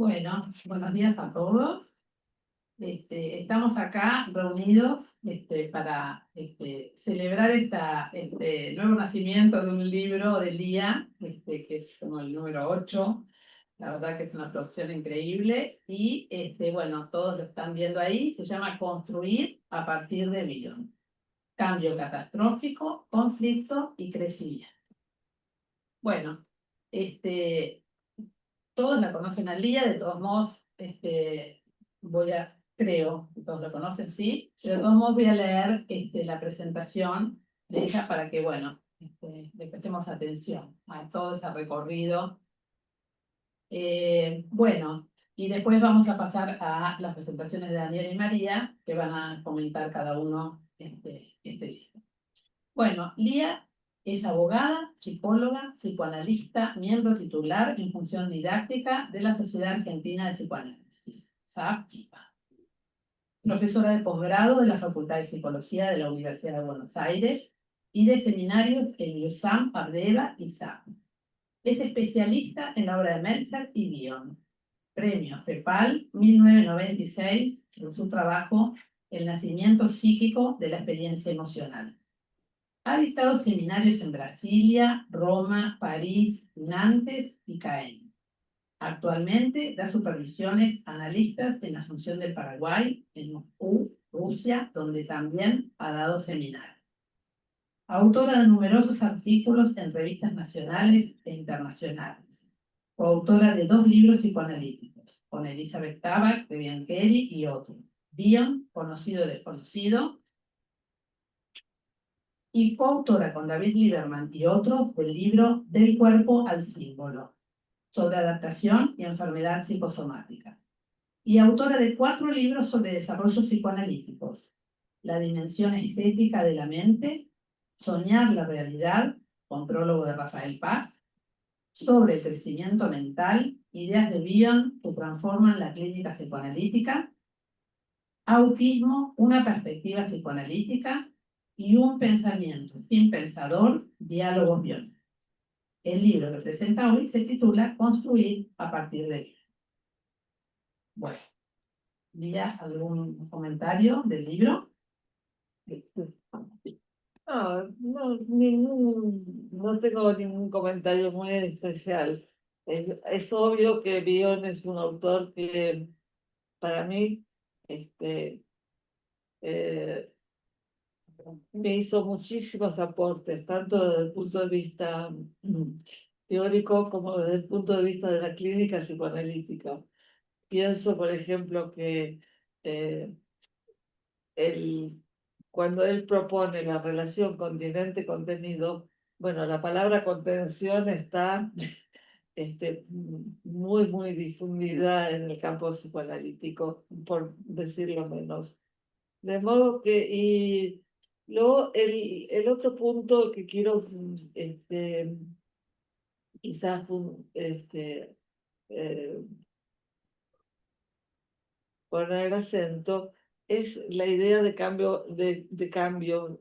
Bueno, buenos días a todos. Estamos acá reunidos para celebrar este nuevo nacimiento de un libro de Lía, que es como el número 8. La verdad que es una producción increíble y bueno, todos lo están viendo ahí. Se llama Construir a partir de Bion. Cambio catastrófico, conflicto y crecimiento. Bueno, todos la conocen al día, de todos modos, creo que todos lo conocen, sí, pero de todos modos voy a leer la presentación de ella para que, bueno, le prestemos atención a todo ese recorrido. Bueno, y después vamos a pasar a las presentaciones de Daniela y María, que van a comentar cada uno este libro. Bueno, Lía es abogada, psicóloga, psicoanalista, miembro titular en función didáctica de la Sociedad Argentina de Psicoanálisis, SAPIPA. Profesora de posgrado de la Facultad de Psicología de la Universidad de Buenos Aires y de seminarios en USAM, Ardeva y SAP. Es especialista en la obra de Meltzer y Bion. Premio FEPAL 1996 por su trabajo El nacimiento psíquico de la experiencia emocional. Ha dictado seminarios en Brasilia, Roma, París, Nantes y Caen. Actualmente da supervisiones a analistas en Asunción del Paraguay, en Moscú, Rusia, donde también ha dado seminarios. Autora de numerosos artículos en revistas nacionales e internacionales. Coautora de 2 libros psicoanalíticos, con Elizabeth Tabak, de Biancheri y otro. Bion, Conocido Desconocido, y coautora con David Lieberman y otros del libro Del cuerpo al símbolo, sobre adaptación y enfermedad psicosomática. Y autora de 4 libros sobre desarrollos psicoanalíticos: La dimensión estética de la mente, Soñar la realidad, con prólogo de Rafael Paz, Sobre el crecimiento mental, ideas de Bion que transforman la clínica psicoanalítica, Autismo, una perspectiva psicoanalítica, y Un pensamiento sin pensador, diálogos Bion. El libro que presenta hoy se titula Construir a partir de Bion. Bueno, ¿Lía, algún comentario del libro? No tengo ningún comentario muy especial. Es obvio que Bion es un autor que para mí eh, me hizo muchísimos aportes, tanto desde el punto de vista teórico como desde el punto de vista de la clínica psicoanalítica. Pienso, por ejemplo, que eh, cuando él propone la relación continente-contenido, bueno, la palabra contención está muy difundida en el campo psicoanalítico, por decirlo menos. De modo que, y luego el otro punto que quiero quizás eh, poner acento es la idea de cambio, de cambio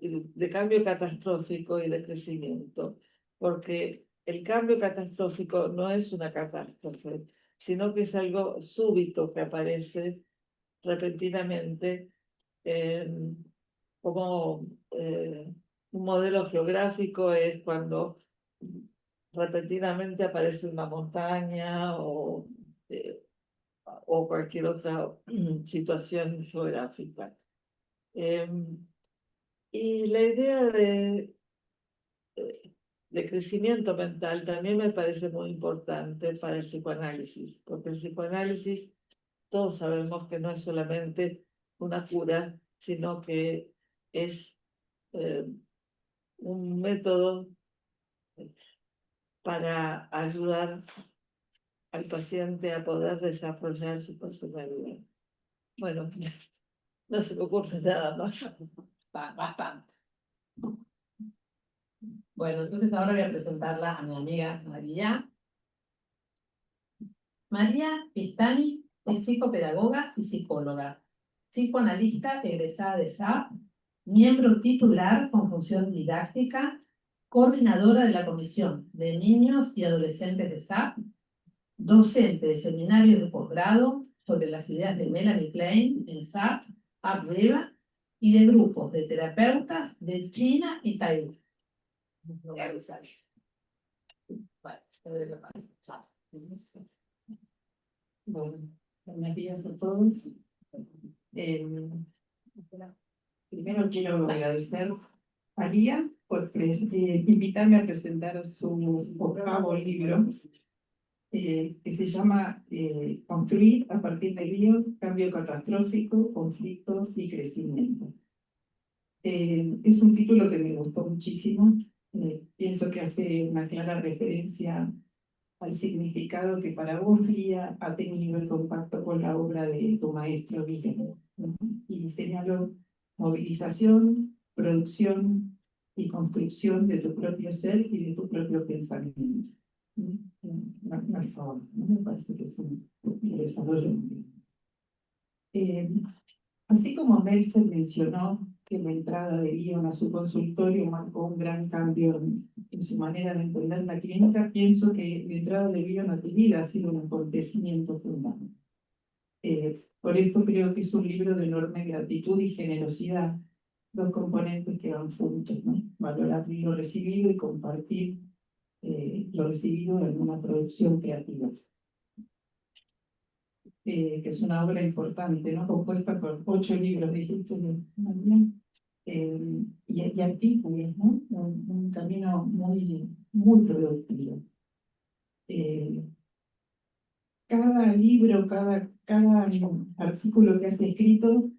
catastrófico y de crecimiento, porque el cambio catastrófico no es una catástrofe, sino que es algo súbito que aparece repentinamente, como un modelo geográfico es cuando repentinamente aparece una montaña o cualquier otra situación geográfica. Y la idea de crecimiento mental también me parece muy importante para el psicoanálisis, porque el psicoanálisis, todos sabemos que no es solamente una cura, sino que es un método para ayudar al paciente a poder desarrollar su personalidad. Bueno, no se me ocurre nada más. Bastante. Bueno, entonces ahora voy a presentarla a mi amiga María. María Pistani es psicopedagoga y psicóloga, psicoanalista egresada de SAP, miembro titular con función didáctica, coordinadora de la Comisión de Niños y Adolescentes de SAP, docente de seminarios de posgrado sobre las ideas de Melanie Klein en SAP, AppDeva, y de grupos de terapeutas de China y Taiwán. Bueno, buenos días a todos. Primero quiero agradecer a Lía por invitarme a presentar su octavo libro, que se llama Construir a partir del guión, cambio catastrófico, conflicto y crecimiento. Es un título que me gustó muchísimo. Pienso que hace una clara referencia al significado que para vos, Lía, ha tenido el contacto con la obra de tu maestro Miguel, ¿no? Y señaló movilización, producción y construcción de tu propio ser y de tu propio pensamiento. Una forma, ¿no? Me parece que es un desarrollo muy bien. Así como Nelson mencionó que la entrada de Guion a su consultorio marcó un gran cambio en su manera de entender la clínica, pienso que la entrada de Guion a tu vida ha sido un acontecimiento fundamental. Por esto creo que es un libro de enorme gratitud y generosidad, dos componentes que van juntos, ¿no? Valorar lo recibido y compartir lo recibido en una producción creativa. Que es una obra importante, ¿no? Compuesta por 8 libros, dijiste, María, y artículos, ¿no? Un camino muy, muy productivo. Cada libro, cada artículo que has escrito,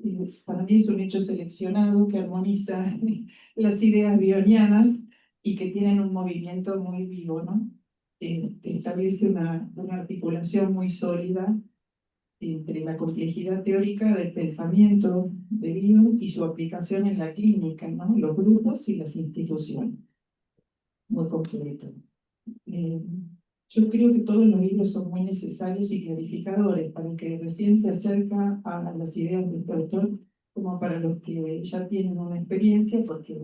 para mí es un hecho seleccionado que armoniza las ideas bionianas y que tienen un movimiento muy vivo, ¿no? Que establece una articulación muy sólida entre la complejidad teórica del pensamiento de Guion y su aplicación en la clínica, ¿no? Los grupos y las instituciones. Muy completo. Yo creo que todos los libros son muy necesarios y clarificadores para el que recién se acerca a las ideas del autor, como para los que ya tienen una experiencia, porque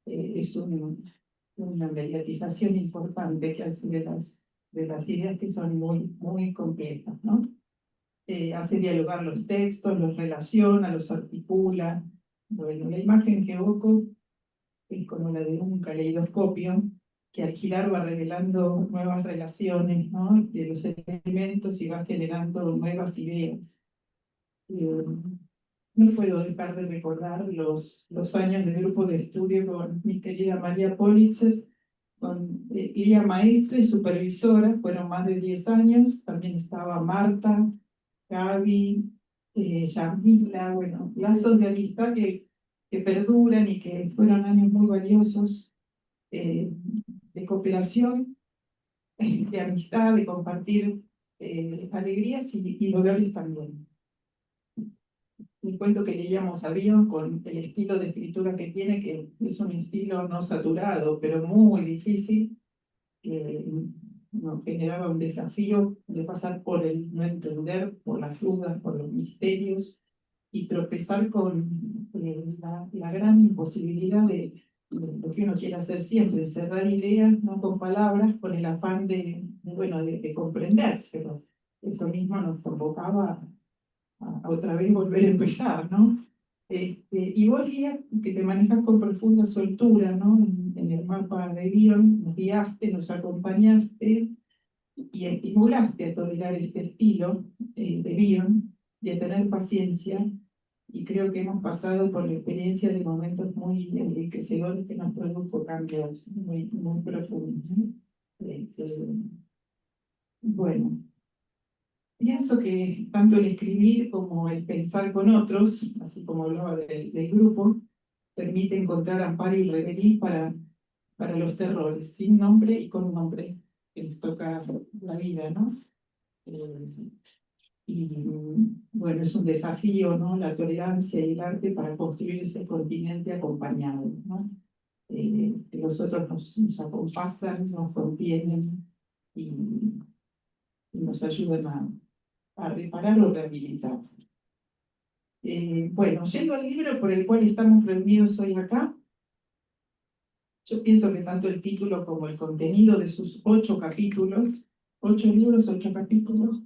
es una mediatización importante que hace de las ideas que son muy, muy complejas, ¿no? Hace dialogar los textos, los relaciona, los articula. Bueno, la imagen que evoco es como la de un caleidoscopio que al girar va revelando nuevas relaciones, ¿no? De los elementos y va generando nuevas ideas. No puedo dejar de recordar los años de grupo de estudio con mi querida María Politzer, con Lía maestra y supervisora, fueron más de 10 años. También estaba Marta, Gaby, Yamila, bueno, lazos de amistad que perduran y que fueron años muy valiosos, de cooperación, de amistad, de compartir alegrías y dolores también. Un cuento que leíamos a Bion con el estilo de escritura que tiene, que es un estilo no saturado, pero muy difícil, que nos generaba un desafío de pasar por el no entender, por las dudas, por los misterios, y tropezar con la gran imposibilidad de lo que uno quiere hacer siempre, cerrar ideas, no con palabras, con el afán bueno, de comprender, pero eso mismo nos convocaba a otra vez volver a empezar, ¿no? Y vos, Lía, que te manejas con profunda soltura, ¿no? En el mapa de Bion, nos guiaste, nos acompañaste y estimulaste a tolerar este estilo de Bion y a tener paciencia. Y creo que hemos pasado por la experiencia de momentos muy enriquecedores que nos produjo cambios muy, muy profundos, ¿no? Bueno. Pienso que tanto el escribir como el pensar con otros, así como hablaba del grupo, permite encontrar amparo y reverir para los terrores, sin nombre y con nombre, que nos toca la vida, ¿no? Bueno, es un desafío, ¿no? La tolerancia y el arte para construir ese continente acompañado, ¿no? Que los otros nos acompasan, nos contienen y nos ayudan a reparar o rehabilitar. Bueno, yendo al libro por el cual estamos reunidos hoy acá, yo pienso que tanto el título como el contenido de sus 8 capítulos 8 libros, 8 capítulos,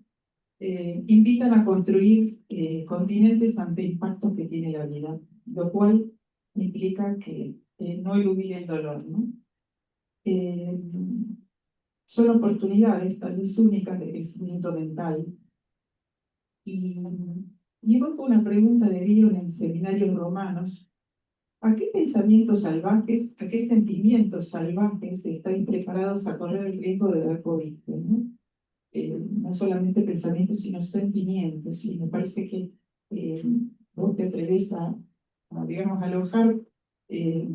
invitan a construir continentes ante impactos que tiene la vida, lo cual implica que no eludir el dolor, ¿no? Eh, Son oportunidades tal vez únicas de crecimiento mental. Y evoco una pregunta de Bion en seminarios romanos: ¿a qué pensamientos salvajes, a qué sentimientos salvajes estáis preparados a correr el riesgo de dar cobijo, ¿no? No solamente pensamientos, sino sentimientos. Y me parece que vos te atreves digamos, alojar eh,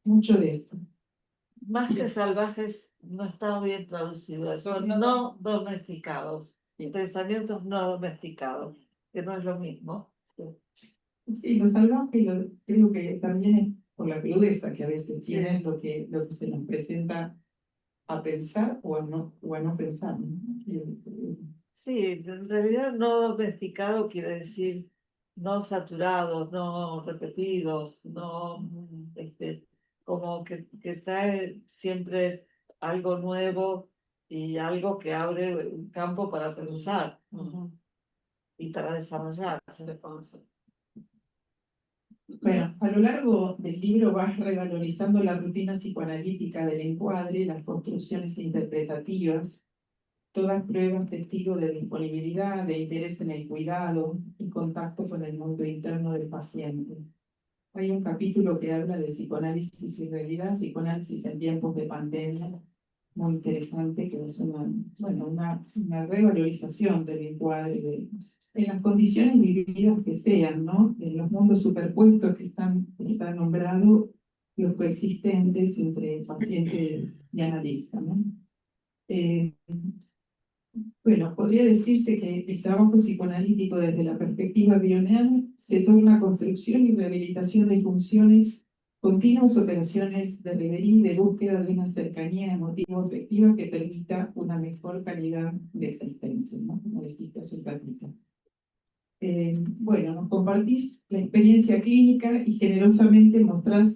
mucho de esto. Más que salvajes, no está bien traducido, son no domesticados, pensamientos no domesticados, que no es lo mismo. Sí, lo salvaje creo que también es por la crudeza que a veces tienen lo que se nos presenta a pensar o a no pensar, ¿no? Sí, en realidad no domesticado quiere decir no saturados, no repetidos, no como que trae siempre algo nuevo y algo que abre un campo para pensar y para desarrollarse. Bueno, a lo largo del libro vas revalorizando la rutina psicoanalítica del encuadre, las construcciones interpretativas, todas pruebas testigos de disponibilidad, de interés en el cuidado y contacto con el mundo interno del paciente. Hay un capítulo que habla de psicoanálisis y realidad, psicoanálisis en tiempos de pandemia, muy interesante, que es una revalorización del encuadre de las condiciones vividas que sean, ¿no? En los mundos superpuestos que están nombrados, los coexistentes entre paciente y analista, ¿no? Bueno, podría decirse que el trabajo psicoanalítico desde la perspectiva bioniana se torna construcción y rehabilitación de funciones, continuas operaciones de reverie, de búsqueda de una cercanía emotiva afectiva que permita una mejor calidad de existencia, ¿no? Como dijiste hace un ratito. Bueno, nos compartís la experiencia clínica y generosamente mostrás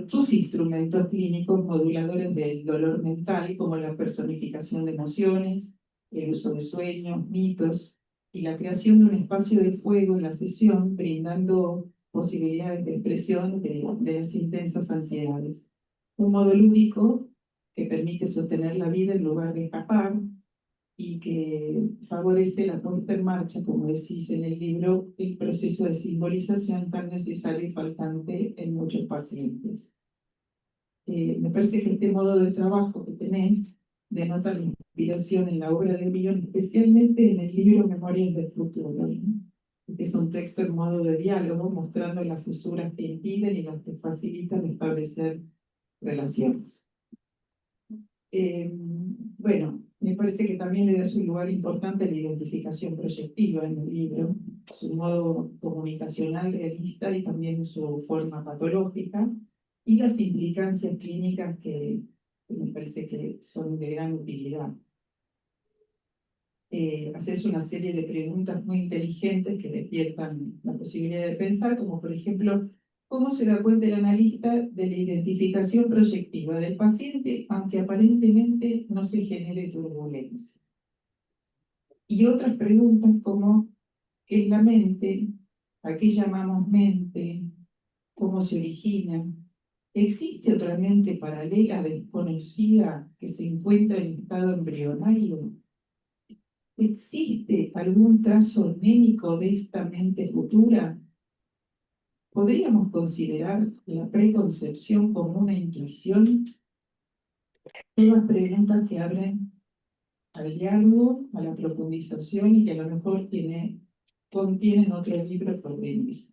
tus instrumentos clínicos moduladores del dolor mental, como la personificación de emociones, el uso de sueños, mitos y la creación de un espacio de fuego en la sesión, brindando posibilidades de expresión de las intensas ansiedades. Un modo lúdico que permite sostener la vida en lugar de escapar, y que favorece la puesta en marcha, como decís en el libro, el proceso de simbolización tan necesario y faltante en muchos pacientes. Me parece que este modo de trabajo que tenés denota la inspiración en la obra de Bion, especialmente en el libro Memorias del Futuro, ¿no? Que es un texto en modo de diálogo, mostrando las cesuras que impiden y las que facilitan establecer relaciones. Bueno, me parece que también le das un lugar importante a la identificación proyectiva en el libro, su modo comunicacional realista y también su forma patológica, y las implicancias clínicas que me parece que son de gran utilidad. Haces una serie de preguntas muy inteligentes que despiertan la posibilidad de pensar, como por ejemplo, ¿cómo se da cuenta el analista de la identificación proyectiva del paciente, aunque aparentemente no se genere turbulencia? Y otras preguntas como, ¿qué es la mente? ¿A qué llamamos mente? ¿Cómo se origina? ¿Existe otra mente paralela desconocida que se encuentra en estado embrionario? ¿Existe algún trazo médico de esta mente futura? ¿Podríamos considerar la preconcepción como una intuición? Todas preguntas que abren al diálogo, a la profundización y que a lo mejor contienen otro libro por venir.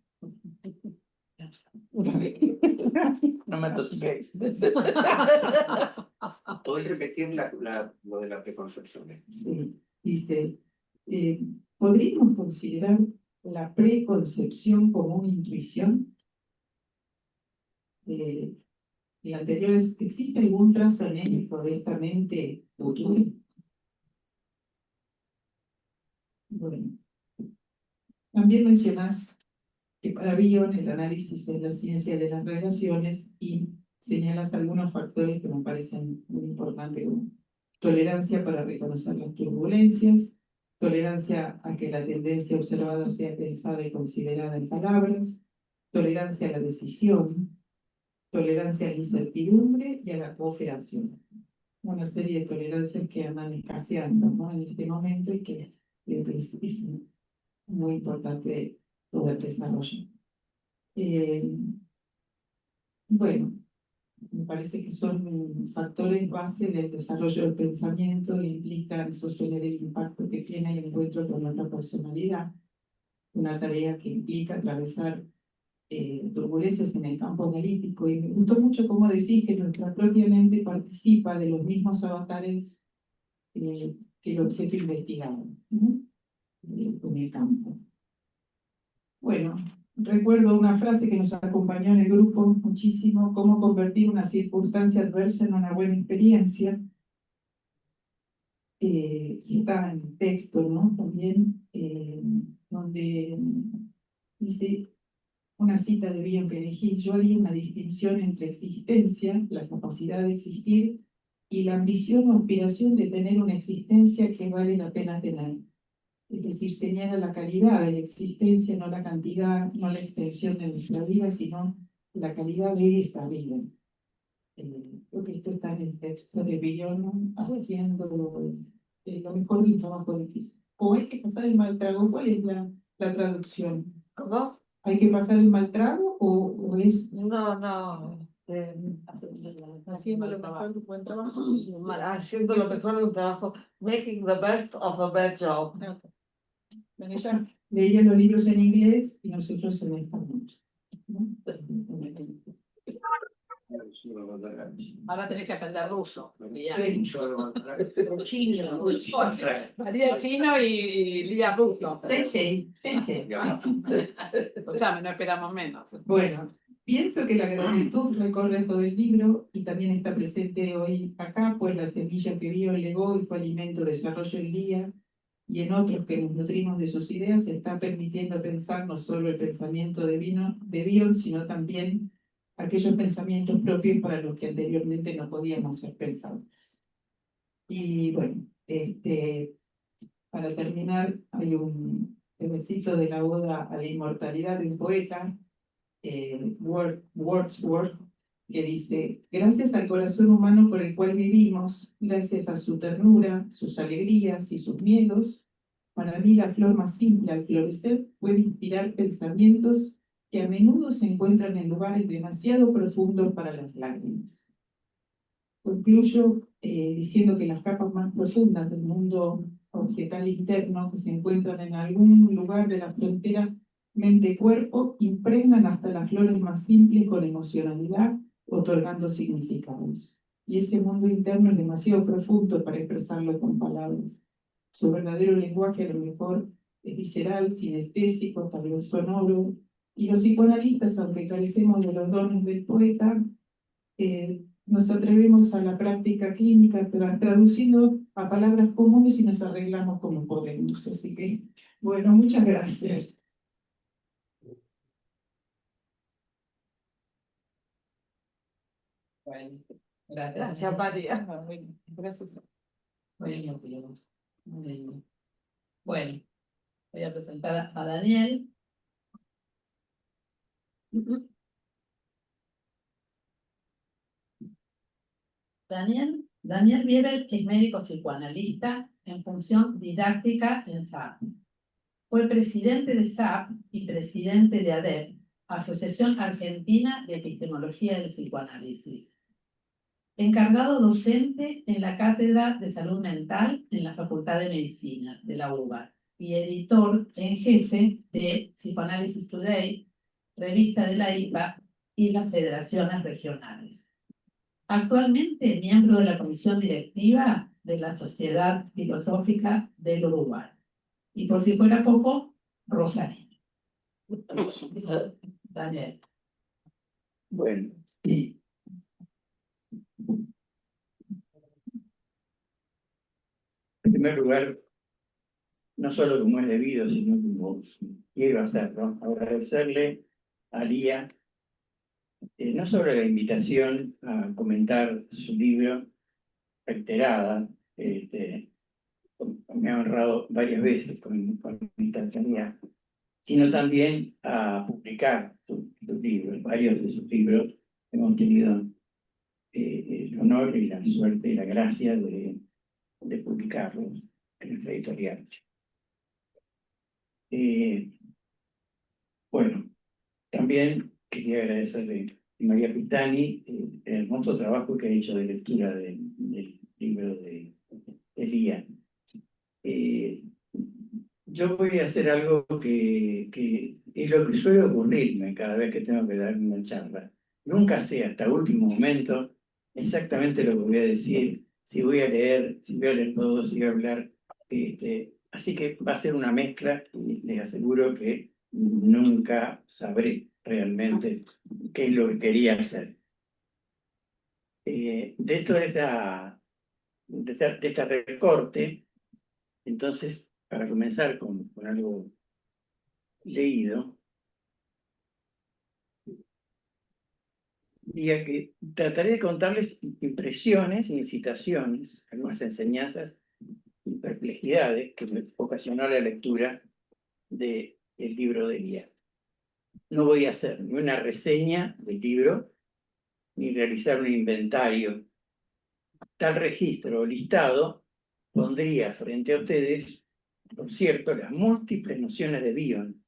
No me toquéis. ¿Puedes repetir lo de la preconcepción? Sí, dice, ¿podríamos considerar la preconcepción como una intuición? El anterior es, ¿existe algún trazo anémico de esta mente futura? Bueno, también mencionas que para Bion el análisis es la ciencia de las relaciones y señalas algunos factores que me parecen muy importantes, como tolerancia para reconocer las turbulencias, tolerancia a que la tendencia observada sea pensada y considerada en palabras, tolerancia a la decisión, tolerancia a la incertidumbre y a la cooperación. Una serie de tolerancias que andan escaseando, ¿no?, en este momento y que es muy importante poder desarrollar. Bueno, me parece que son factores base del desarrollo del pensamiento e implican sostener el impacto que tiene el encuentro con nuestra personalidad, una tarea que implica atravesar turbulencias en el campo analítico. Y me gustó mucho cómo decís que nuestra propia mente participa de los mismos avatares que el objeto investigado, ¿no?, en el campo. Bueno, recuerdo una frase que nos acompañó en el grupo muchísimo: cómo convertir una circunstancia adversa en una buena experiencia. Está en el texto, ¿no?, también, donde dice una cita de Bion que elegí: yo haría una distinción entre existencia, la capacidad de existir, y la ambición o aspiración de tener una existencia que vale la pena tener. Es decir, señala la calidad de la existencia, no la cantidad, no la extensión de nuestra vida, sino la calidad de esa vida. Creo que esto está en el texto de Villon, haciendo lo mejor del trabajo difícil. O hay que pasar el mal trago. ¿Cuál es la traducción? ¿Cómo? ¿Hay que pasar el mal trago o es No. haciendo lo mejor de un buen trabajo? Haciendo lo mejor de un trabajo. Making the best of a bad job. Bueno, ella leía los libros en inglés y nosotros en español, ¿no? Ahora tenés que aprender ruso. Sí. Chino. María chino y Lía ruso. Teche. Escuchame, no esperamos menos. Bueno, pienso que la gratitud recorre todo el libro y también está presente hoy acá, pues la semilla que vio, legó y fue alimento, desarrollo el día, y en otros que nos nutrimos de sus ideas, se está permitiendo pensar no solo el pensamiento de Bion, sino también aquellos pensamientos propios para los que anteriormente no podíamos ser pensados. Y bueno, para terminar, hay un besito de la oda a la inmortalidad de un poeta, Wordsworth, que dice: gracias al corazón humano por el cual vivimos, gracias a su ternura, sus alegrías y sus miedos, para mí la flor más simple al florecer puede inspirar pensamientos que a menudo se encuentran en lugares demasiado profundos para las lágrimas. Concluyo diciendo que las capas más profundas del mundo objetal interno, que se encuentran en algún lugar de la frontera mente-cuerpo, impregnan hasta las flores más simples con emocionalidad, otorgando significados. Y ese mundo interno es demasiado profundo para expresarlo con palabras. Su verdadero lenguaje a lo mejor es visceral, sinestésico, tal vez sonoro, y los psicoanalistas, aunque carecemos de los dones del poeta, nos atrevemos a la práctica clínica traduciendo a palabras comunes y nos arreglamos como podemos. Así que, bueno, muchas gracias. Bueno, Gracias, María. Gracias. Bueno, voy a presentar a Daniel. Daniel Wiebel es médico psicoanalista en función didáctica en SAP. Fue presidente de SAP y presidente de ADEP, Asociación Argentina de Epistemología del Psicoanálisis. Encargado docente en la Cátedra de Salud Mental en la Facultad de Medicina de la UBA y editor en jefe de Psychoanalysis Today, revista de la IPA y las federaciones regionales. Actualmente miembro de la comisión directiva de la Sociedad Filosófica del Uruguay. Y por si fuera poco, Rosario. Daniel. Bueno, en primer lugar, no solo como es debido, sino como quiero hacerlo, agradecerle a Lía no solo la invitación a comentar su libro, reiterada, me ha honrado varias veces con esta tarea, sino también a publicar sus libros. Varios de sus libros hemos tenido el honor y la suerte y la gracia de publicarlos en nuestra editorial. Bueno, también quería agradecerle a María Pitani el hermoso trabajo que ha hecho de lectura del libro de Lía. Yo voy a hacer algo que es lo que suele ocurrirme cada vez que tengo que dar una charla. Nunca sé hasta último momento exactamente lo que voy a decir, si voy a leer todo, si voy a hablar. Así que va a ser una mezcla y les aseguro que nunca sabré realmente qué es lo que quería hacer. Dentro de esta recorte, entonces, para comenzar con algo leído, diría que trataré de contarles impresiones, incitaciones, algunas enseñanzas y perplejidades que me ocasionó la lectura del libro de Lía. No voy a hacer ni una reseña del libro, ni realizar un inventario. Tal registro o listado pondría frente a ustedes, por cierto, las múltiples nociones de Bion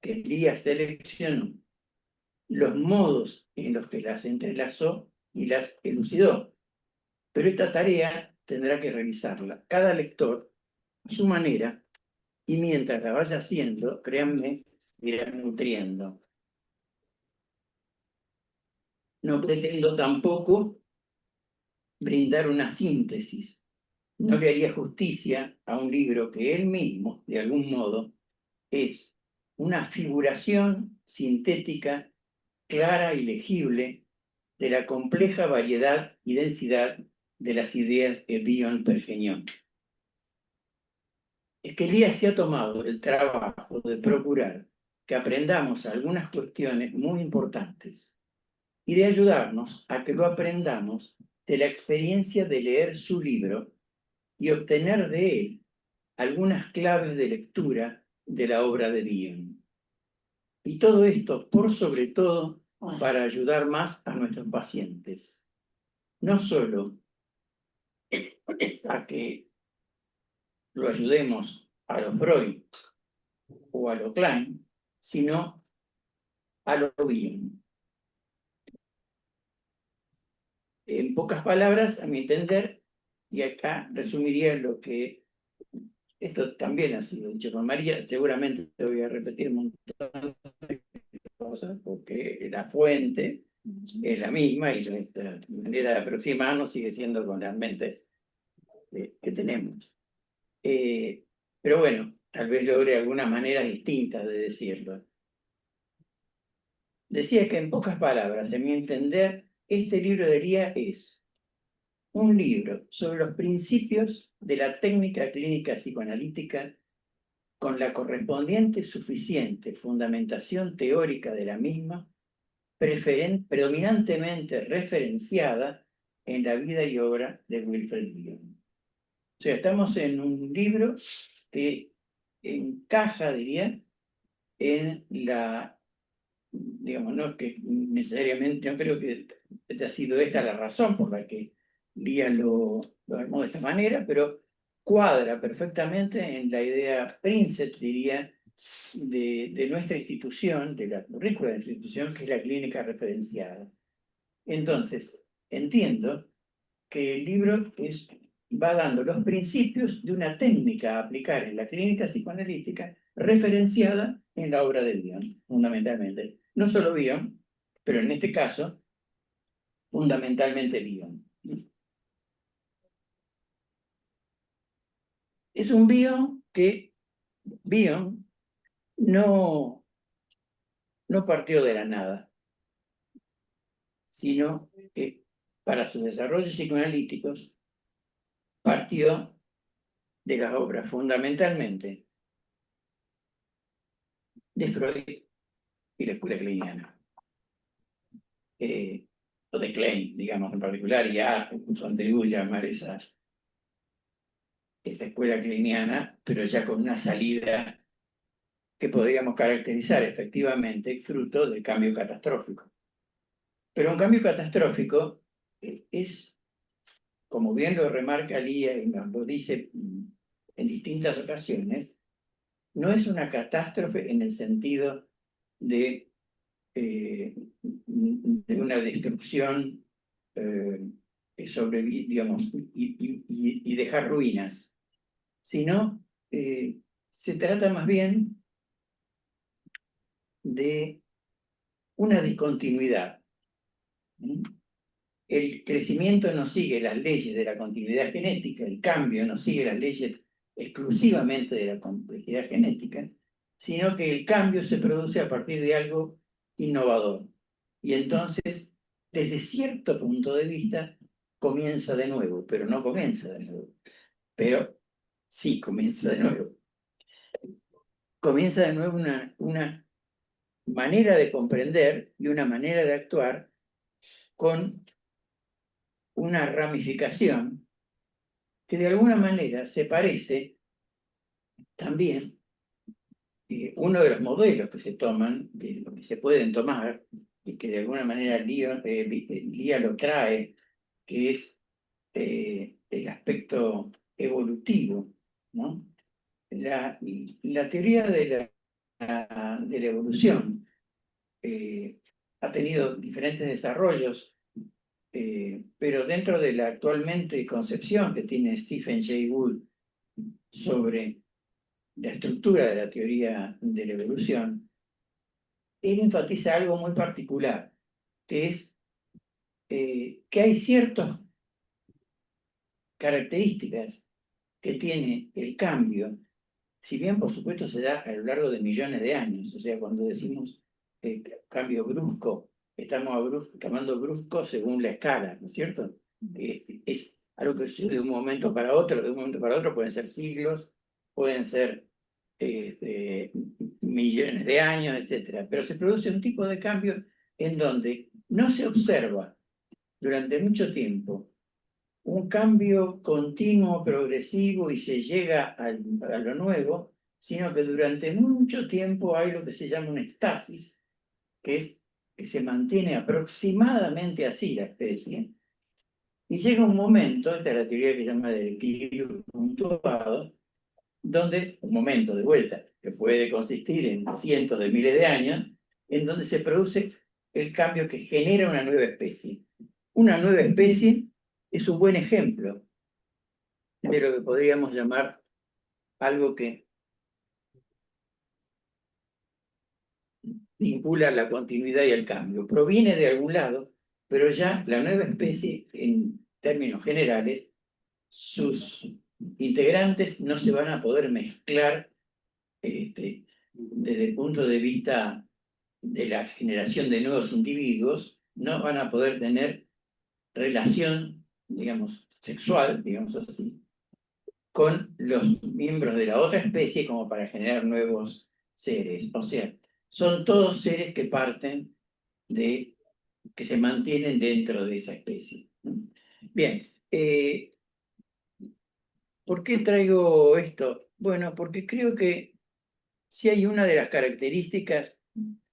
que Lía seleccionó, los modos en los que las entrelazó y las elucidó. Pero esta tarea tendrá que realizarla cada lector a su manera y mientras la vaya haciendo, créanme, se irá nutriendo. No pretendo tampoco brindar una síntesis. No le haría justicia a un libro que él mismo, de algún modo, es una figuración sintética, clara y legible de la compleja variedad y densidad de las ideas que Bion pergeñó. Es que Elías se ha tomado el trabajo de procurar que aprendamos algunas cuestiones muy importantes y de ayudarnos a que lo aprendamos de la experiencia de leer su libro y obtener de él algunas claves de lectura de la obra de Bion. Y todo esto, por sobre todo, para ayudar más a nuestros pacientes. No solo a que lo ayudemos a lo Freud o a lo Klein, sino a lo Bion. En pocas palabras, a mi entender, y acá resumiría lo que esto también ha sido dicho con María, seguramente te voy a repetir un montón de cosas, porque la fuente es la misma y nuestra manera de aproximarnos sigue siendo con las mentes que tenemos. Pero bueno, tal vez logre algunas maneras distintas de decirlo. Decía que en pocas palabras, en mi entender, este libro de Lía es un libro sobre los principios de la técnica clínica psicoanalítica con la correspondiente suficiente fundamentación teórica de la misma, predominantemente referenciada en la vida y obra de Wilfred Bion. O sea, estamos en un libro que encaja, diría, en la, digamos, no que necesariamente, no creo que haya sido esta la razón por la que Lía lo armó de esta manera, pero cuadra perfectamente en la idea princeps, diría, de nuestra institución, de la currícula de nuestra institución, que es la clínica referenciada. Entonces, entiendo que el libro va dando los principios de una técnica a aplicar en la clínica psicoanalítica referenciada en la obra de Bion, fundamentalmente. No solo Bion, pero en este caso, fundamentalmente Bion. Es un Bion que Bion no partió de la nada, sino que para sus desarrollos psicoanalíticos partió de las obras fundamentalmente de Freud y la escuela kleiniana. O de Klein, digamos, en particular, y a contribuye a llamar esa esa escuela kleiniana, pero ya con una salida que podríamos caracterizar efectivamente fruto del cambio catastrófico. Pero un cambio catastrófico es, como bien lo remarca Lía y nos lo dice en distintas ocasiones, no es una catástrofe en el sentido de una destrucción digamos, y dejar ruinas, sino se trata más bien de una discontinuidad. El crecimiento no sigue las leyes de la continuidad genética, el cambio no sigue las leyes exclusivamente de la complejidad genética, sino que el cambio se produce a partir de algo innovador. Y entonces, desde cierto punto de vista, comienza de nuevo, pero no comienza de nuevo. Pero sí comienza de nuevo. Comienza de nuevo una manera de comprender y una manera de actuar con una ramificación que de alguna manera se parece también, uno de los modelos que se toman, que se pueden tomar, y que de alguna manera Lía lo trae, que es el aspecto evolutivo, ¿no? La teoría de la evolución ha tenido diferentes desarrollos, pero dentro de la actualmente concepción que tiene Stephen Jay Gould sobre la estructura de la teoría de la evolución, él enfatiza algo muy particular, que es que hay ciertas características que tiene el cambio, si bien por supuesto se da a lo largo de millones de años, o sea, cuando decimos cambio brusco, estamos llamando brusco según la escala, ¿no es cierto? Es algo que sucede de un momento para otro, de un momento para otro pueden ser siglos, pueden ser millones de años, etc. Pero se produce un tipo de cambio en donde no se observa durante mucho tiempo un cambio continuo, progresivo y se llega a lo nuevo, sino que durante mucho tiempo hay lo que se llama una estasis, que es que se mantiene aproximadamente así la especie, y llega un momento, esta es la teoría que se llama del equilibrio puntuado, donde un momento de vuelta, que puede consistir en cientos de miles de años, en donde se produce el cambio que genera una nueva especie. Una nueva especie es un buen ejemplo de lo que podríamos llamar algo que vincula la continuidad y el cambio. Proviene de algún lado, pero ya la nueva especie, en términos generales, sus integrantes no se van a poder mezclar desde el punto de vista de la generación de nuevos individuos, no van a poder tener relación, digamos, sexual, digamos así, con los miembros de la otra especie como para generar nuevos seres. O sea, son todos seres que parten de, que se mantienen dentro de esa especie. Bien, ¿por qué traigo esto? Bueno, porque creo que si hay una de las características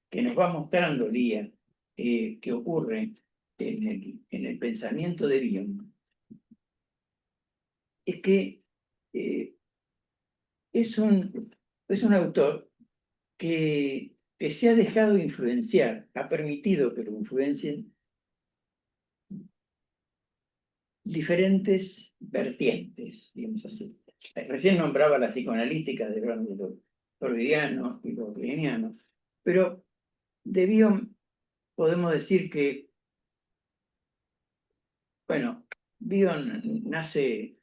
que nos va mostrando Lía, que ocurre en el pensamiento de Bion, es que es un autor que se ha dejado influenciar, ha permitido que lo influencien diferentes vertientes, digamos así. Recién nombraba la psicoanalítica de lo freudiano y lo kleiniano, pero de Bion podemos decir que, bueno, Bion nace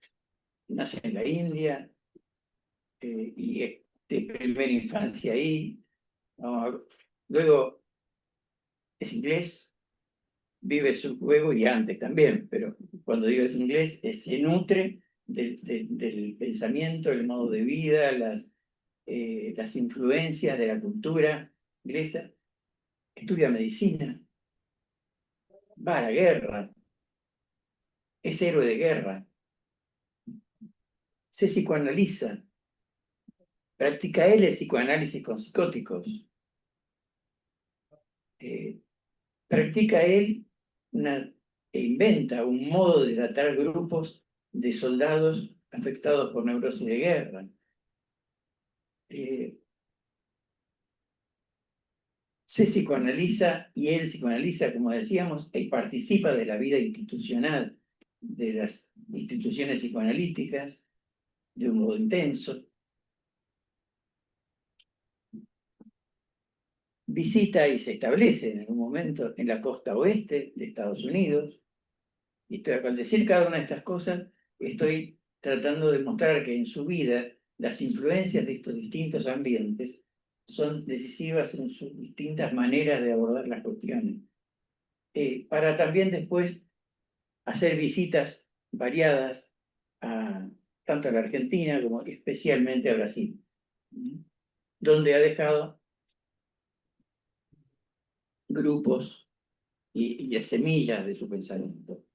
en la India y de primera infancia ahí. Luego es inglés, vive su juego y antes también, pero cuando digo es inglés, se nutre del pensamiento, el modo de vida, las influencias de la cultura inglesa, estudia medicina, va a la guerra, es héroe de guerra, se psicoanaliza, practica él el psicoanálisis con psicóticos, practica él e inventa un modo de tratar grupos de soldados afectados por neurosis de guerra. Se psicoanaliza y él psicoanaliza, como decíamos, y participa de la vida institucional de las instituciones psicoanalíticas de un modo intenso. Visita y se establece en algún momento en la costa oeste de Estados Unidos. Y al decir cada una de estas cosas, estoy tratando de mostrar que en su vida las influencias de estos distintos ambientes son decisivas en sus distintas maneras de abordar las cuestiones. Para también después hacer visitas variadas tanto a la Argentina como especialmente a Brasil, donde ha dejado grupos y las semillas de su pensamiento.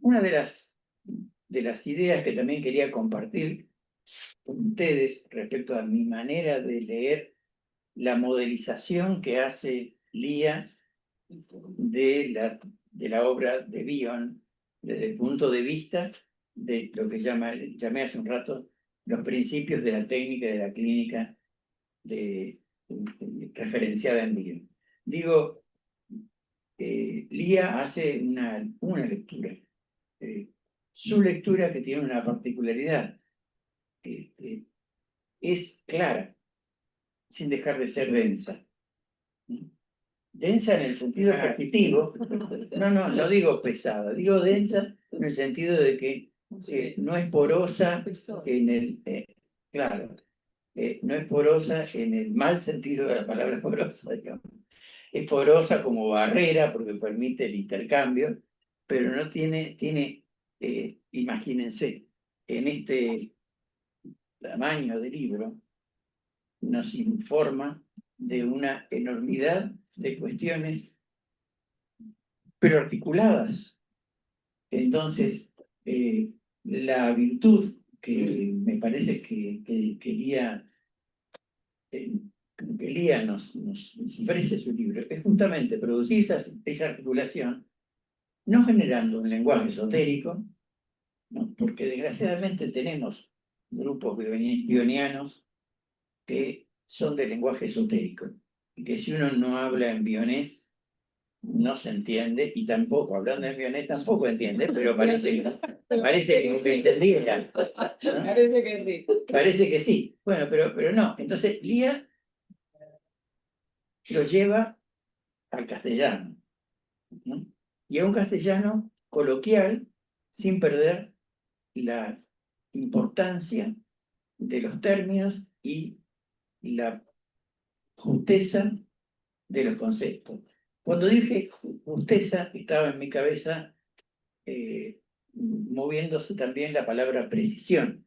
Una de las ideas que también quería compartir con ustedes respecto a mi manera de leer la modelización que hace Lía de la obra de Bion desde el punto de vista de lo que llamé hace un rato los principios de la técnica y de la clínica referenciada en Bion. Digo, Lía hace una lectura. Su lectura, que tiene una particularidad, es clara, sin dejar de ser densa. Densa en el sentido positivo. No digo pesada, digo densa en el sentido de que no es porosa en el... claro, no es porosa en el mal sentido de la palabra porosa, digamos. Es porosa como barrera porque permite el intercambio, pero no tiene imagínense, en este tamaño de libro, nos informa de una enormidad de cuestiones, pero articuladas. Entonces, la virtud que me parece que Lía nos ofrece su libro es justamente producir esa articulación, no generando un lenguaje esotérico, ¿no? Porque desgraciadamente tenemos grupos bionianos que son de lenguaje esotérico, y que si uno no habla en bionés, no se entiende, y tampoco, hablando en bionés, tampoco entiende, pero parece que se entendiera, ¿no? Parece que sí. Parece que sí. Bueno, pero no. Entonces, Lía lo lleva al castellano, ¿no? Y a un castellano coloquial, sin perder la importancia de los términos y la justeza de los conceptos. Cuando dije justeza, estaba en mi cabeza moviéndose también la palabra precisión.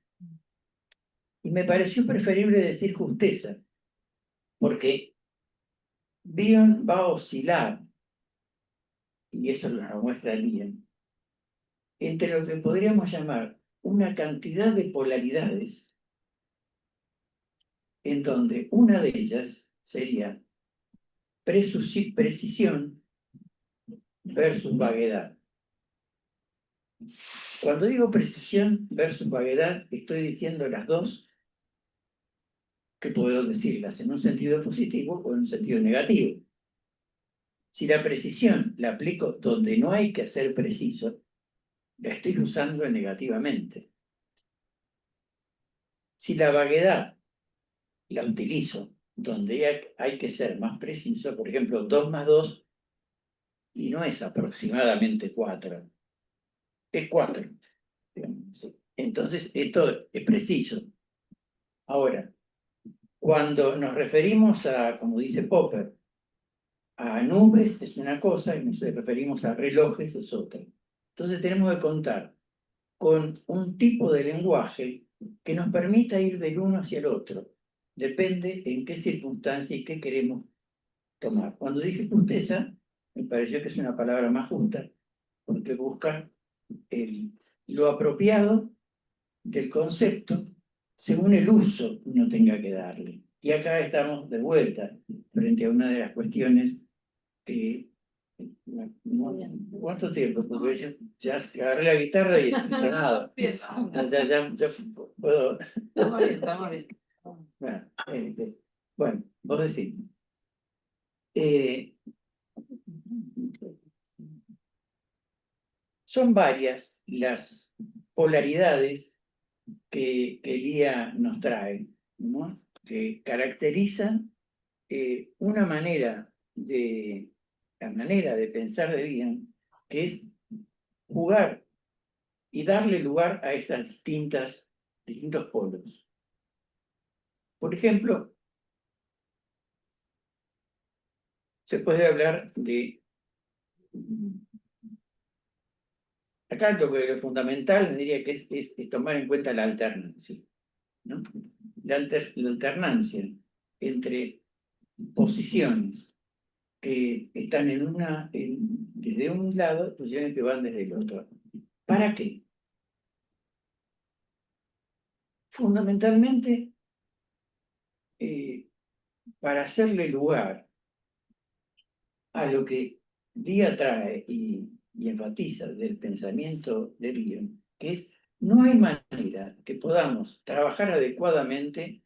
Y me pareció preferible decir justeza, porque Bion va a oscilar, y eso lo muestra bien, entre lo que podríamos llamar una cantidad de polaridades, en donde una de ellas sería precisión versus vaguedad. Cuando digo precisión versus vaguedad, estoy diciendo las dos, que puedo decirlas en un sentido positivo o en un sentido negativo. Si la precisión la aplico donde no hay que ser preciso, la estoy usando negativamente. Si la vaguedad la utilizo donde hay que ser más preciso, por ejemplo, 2 más 2, y no es aproximadamente 4, es 4. Entonces, esto es preciso. Ahora, cuando nos referimos a, como dice Popper, a nubes es una cosa y nos referimos a relojes es otra. Entonces tenemos que contar con un tipo de lenguaje que nos permita ir del uno hacia el otro. Depende en qué circunstancia y qué queremos tomar. Cuando dije justeza, me pareció que es una palabra más justa, porque busca lo apropiado del concepto según el uso que uno tenga que darle. Y acá estamos de vuelta frente a una de las cuestiones que... ¿Cuánto tiempo? Porque yo ya agarré la guitarra y estoy sonado. Ya puedo... Estamos bien, estamos bien. Bueno, vos decís. Son varias las polaridades que Elía nos trae, ¿no? Que caracterizan una la manera de pensar de bien, que es jugar y darle lugar a estas distintos polos. Por ejemplo, se puede hablar de... Acá lo fundamental, diría que es tomar en cuenta la alternancia, ¿no? La alternancia entre posiciones que están desde un lado, posiciones que van desde el otro. ¿Para qué? Fundamentalmente, para hacerle lugar a lo que Díaz trae y enfatiza del pensamiento de Bion, que es, no hay manera que podamos trabajar adecuadamente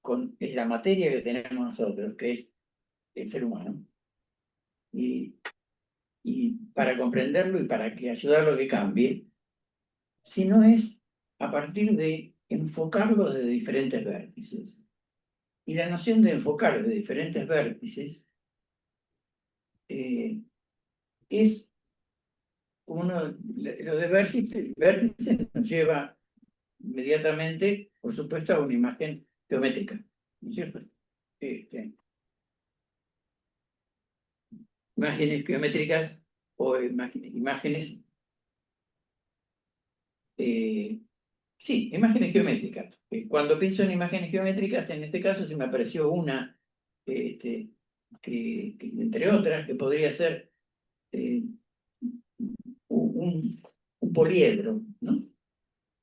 con la materia que tenemos nosotros, que es el ser humano, y para comprenderlo y para que ayudarlo a que cambie, si no es a partir de enfocarlo desde diferentes vértices. Y la noción de enfocar desde diferentes vértices es lo de vértices nos lleva inmediatamente, por supuesto, a una imagen geométrica, ¿no es cierto? Imágenes geométricas o imágenes sí, imágenes geométricas. Cuando pienso en imágenes geométricas, en este caso se me apareció una, que entre otras, que podría ser un poliedro, ¿no?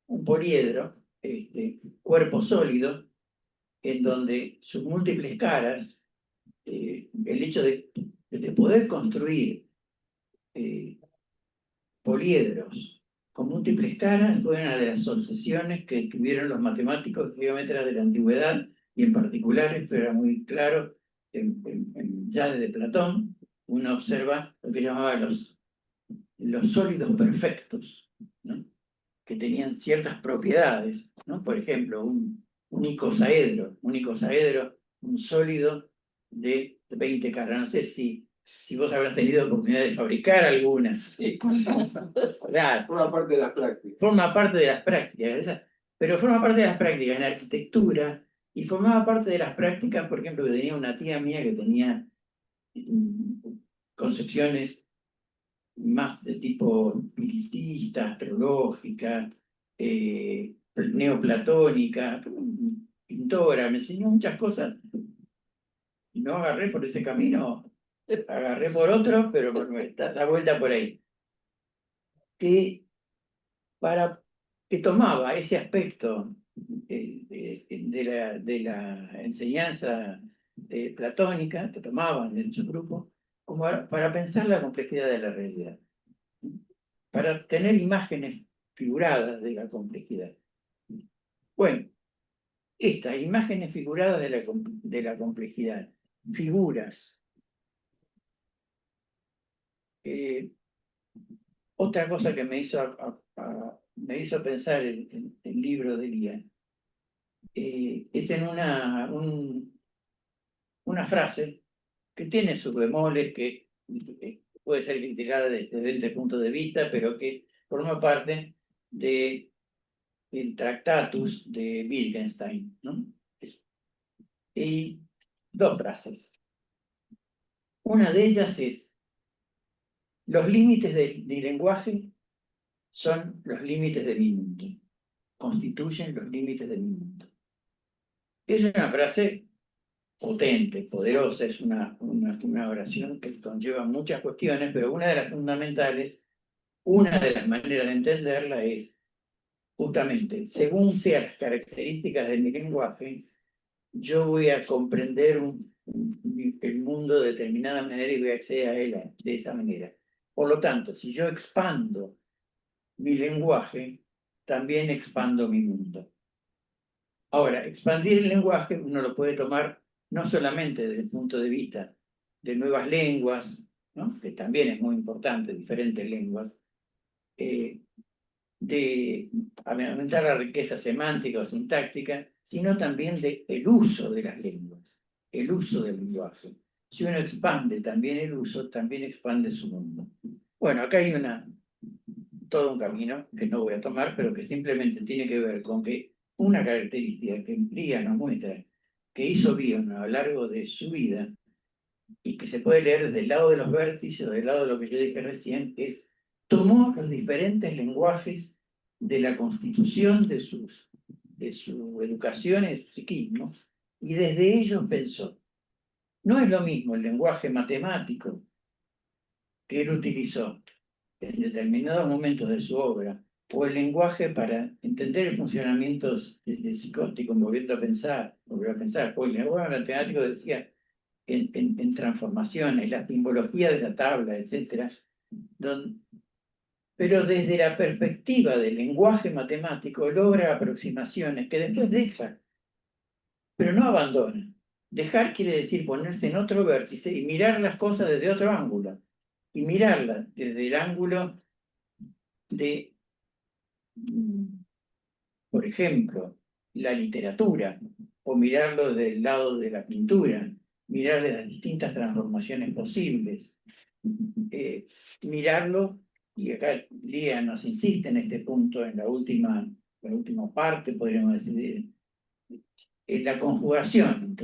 Un poliedro, cuerpo sólido, en donde sus múltiples caras, el hecho de poder construir poliedros con múltiples caras fue una de las obsesiones que tuvieron los matemáticos y geómetras de la antigüedad, y en particular esto era muy claro ya desde Platón. Uno observa lo que llamaba los sólidos perfectos, ¿no? Que tenían ciertas propiedades, ¿no? Por ejemplo, un icosaedro, un sólido de 20 caras. No sé si vos habrás tenido oportunidad de fabricar algunas. Sí. Claro. Forma parte de las prácticas. Forma parte de las prácticas, pero forma parte de las prácticas en arquitectura y formaba parte de las prácticas, por ejemplo, que tenía una tía mía que tenía concepciones más de tipo espiritista, astrológica, neoplatónica, pintora, me enseñó muchas cosas. No agarré por ese camino, agarré por otro, pero da vuelta por ahí. Que tomaba ese aspecto de la enseñanza platónica, que tomaban en su grupo, como para pensar la complejidad de la realidad, para tener imágenes figuradas de la complejidad. Bueno, estas imágenes figuradas de la complejidad, figuras. Otra cosa que me hizo pensar el libro de Elía es en una frase que tiene sus bemoles, que puede ser criticada desde este punto de vista, pero que forma parte del Tractatus de Wittgenstein, ¿no? Y dos frases. Una de ellas es: los límites del lenguaje son los límites de mi mundo, constituyen los límites de mi mundo. Es una frase potente, poderosa, es una oración que conlleva muchas cuestiones, pero una de las fundamentales una de las maneras de entenderla es justamente, según sean las características de mi lenguaje, yo voy a comprender el mundo de determinada manera y voy a acceder a él de esa manera. Por lo tanto, si yo expando mi lenguaje, también expando mi mundo. Ahora, expandir el lenguaje uno lo puede tomar no solamente desde el punto de vista de nuevas lenguas, ¿no? Que también es muy importante, diferentes lenguas, de aumentar la riqueza semántica o sintáctica, sino también del uso de las lenguas, el uso del lenguaje. Si uno expande también el uso, también expande su mundo. Bueno, acá hay todo un camino que no voy a tomar, pero que simplemente tiene que ver con que una característica que Lía nos muestra que hizo Bion a lo largo de su vida y que se puede leer desde el lado de los vértices o del lado de lo que yo dije recién, es tomó los diferentes lenguajes de la constitución de su educación y de su psiquismo, y desde ellos pensó. No es lo mismo el lenguaje matemático que él utilizó en determinados momentos de su obra, o el lenguaje para entender el funcionamiento psicótico, volviendo a pensar, o el lenguaje matemático decía en transformaciones, la simbología de la tabla, etc. Pero desde la perspectiva del lenguaje matemático logra aproximaciones que después deja, pero no abandona. Dejar quiere decir ponerse en otro vértice y mirar las cosas desde otro ángulo. Y mirarlas desde el ángulo de, por ejemplo, la literatura, o mirarlo desde el lado de la pintura, mirar las distintas transformaciones posibles, mirarlo, y acá Lía nos insiste en este punto, en la última parte, podríamos decir, en la conjugación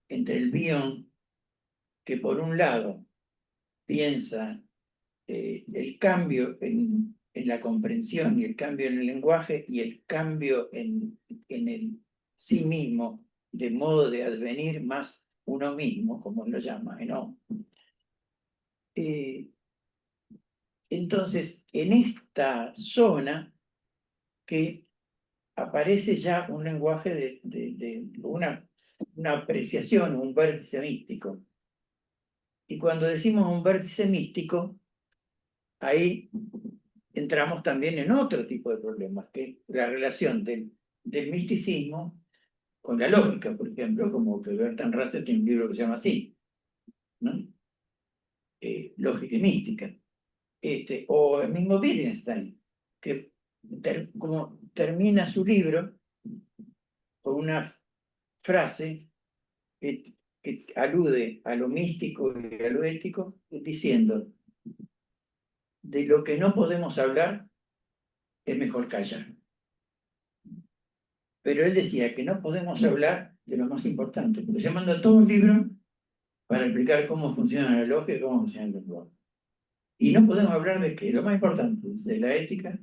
entre el Bion, que por un lado piensa el cambio en la comprensión y el cambio en el lenguaje y el cambio en el sí mismo, de modo de advenir más uno mismo, como él lo llama, ¿no? Entonces, en esta zona que aparece ya un lenguaje de una apreciación, un vértice místico. Y cuando decimos un vértice místico, ahí entramos también en otro tipo de problemas, que es la relación del misticismo con la lógica, por ejemplo, como que Bertrand Russell tiene un libro que se llama así, ¿no? Lógica y mística. O el mismo Wittgenstein, que como termina su libro con una frase que alude a lo místico y a lo ético, diciendo, de lo que no podemos hablar, es mejor callar. Pero él decía que no podemos hablar de lo más importante, porque se manda todo un libro para explicar cómo funciona la lógica y cómo funciona el lenguaje. Y no podemos hablar de qué, lo más importante, de la ética.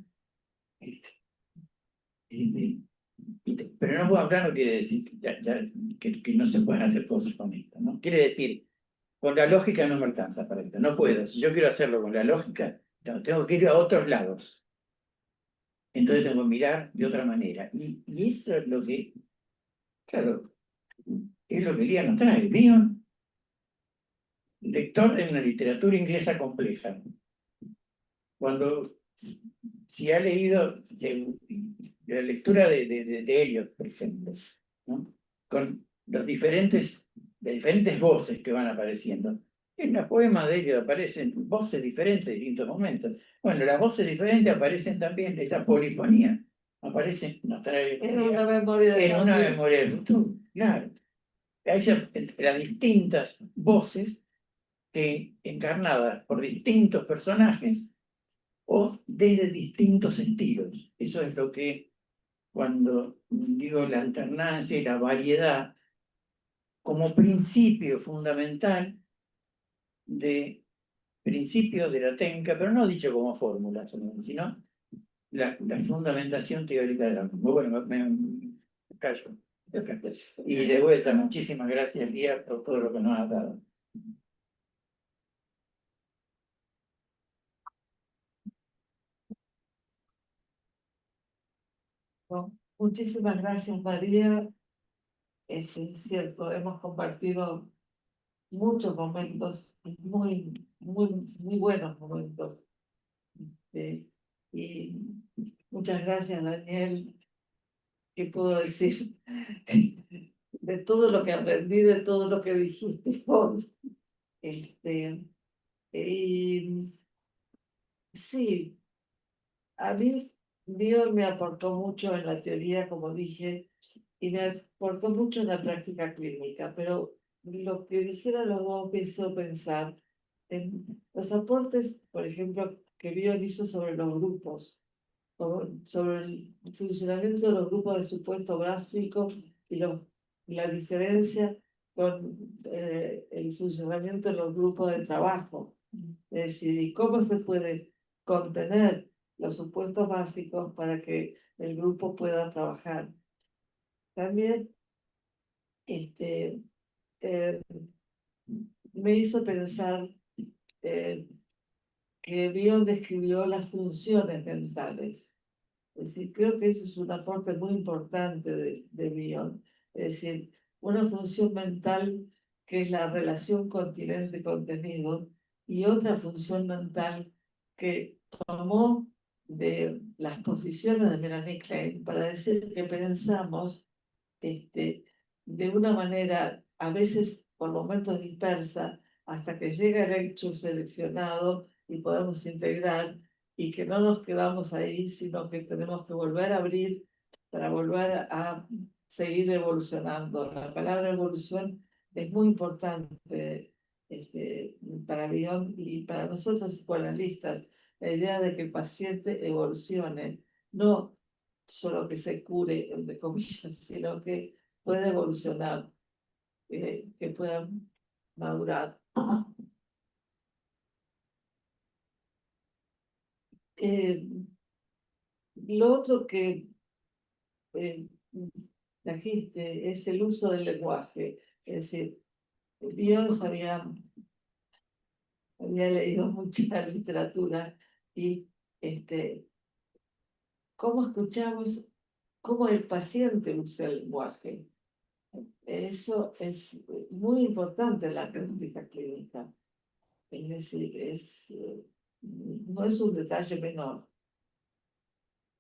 Pero no puedo hablar no quiere decir que no se puedan hacer cosas con esto, ¿no? Quiere decir, con la lógica no me alcanza para esto, no puedo. Si yo quiero hacerlo con la lógica, tengo que ir a otros lados. Entonces tengo que mirar de otra manera. Y eso es lo que, claro, es lo que Lía nos trae. Bion, lector de una literatura inglesa compleja. Si ha leído la lectura de Eliot, por ejemplo, ¿no? Con las diferentes voces que van apareciendo. En los poemas de Eliot aparecen voces diferentes en distintos momentos. Bueno, las voces diferentes aparecen también, esa polifonía, aparecen, nos trae En una memoria de en una cambio. memoria del futuro, claro. Hay las distintas voces que, encarnadas por distintos personajes, o desde distintos estilos. Eso es lo que, cuando digo la alternancia y la variedad, como principio fundamental de principios de la técnica, pero no dicho como fórmula, sino la fundamentación teórica de la misma. Bueno, me callo. Y de vuelta, muchísimas gracias, Lía, por todo lo que nos has dado. Bueno, muchísimas gracias, María. Es cierto, hemos compartido muchos momentos, muy buenos momentos. Y muchas gracias, Daniel. ¿Qué puedo decir? De todo lo que aprendí, de todo lo que dijiste hoy. Y sí, a mí Dios me aportó mucho en la teoría, como dije, y me aportó mucho en la práctica clínica, pero lo que dijeron los dos me hizo pensar en los aportes, por ejemplo, que Bion hizo sobre los grupos, sobre el funcionamiento de los grupos de supuesto básico y la diferencia con el funcionamiento de los grupos de trabajo. Es decir, cómo se puede contener los supuestos básicos para que el grupo pueda trabajar. También eh, me hizo pensar que Bion describió las funciones mentales. Es decir, creo que eso es un aporte muy importante de Bion. Es decir, una función mental que es la relación continente-contenido y otra función mental que tomó de las posiciones de Melanie Klein para decir que pensamos de una manera a veces por momentos dispersa hasta que llega el hecho seleccionado y podemos integrar y que no nos quedamos ahí, sino que tenemos que volver a abrir para volver a seguir evolucionando. La palabra evolución es muy importante para Bion y para nosotros psicoanalistas. La idea de que el paciente evolucione, no solo que se cure, entre comillas, sino que pueda evolucionar, que pueda madurar. Lo otro que trajiste es el uso del lenguaje. Es decir, Dios había leído mucha literatura y cómo escuchamos, cómo el paciente usa el lenguaje. Eso es muy importante en la práctica clínica. Es decir, no es un detalle menor.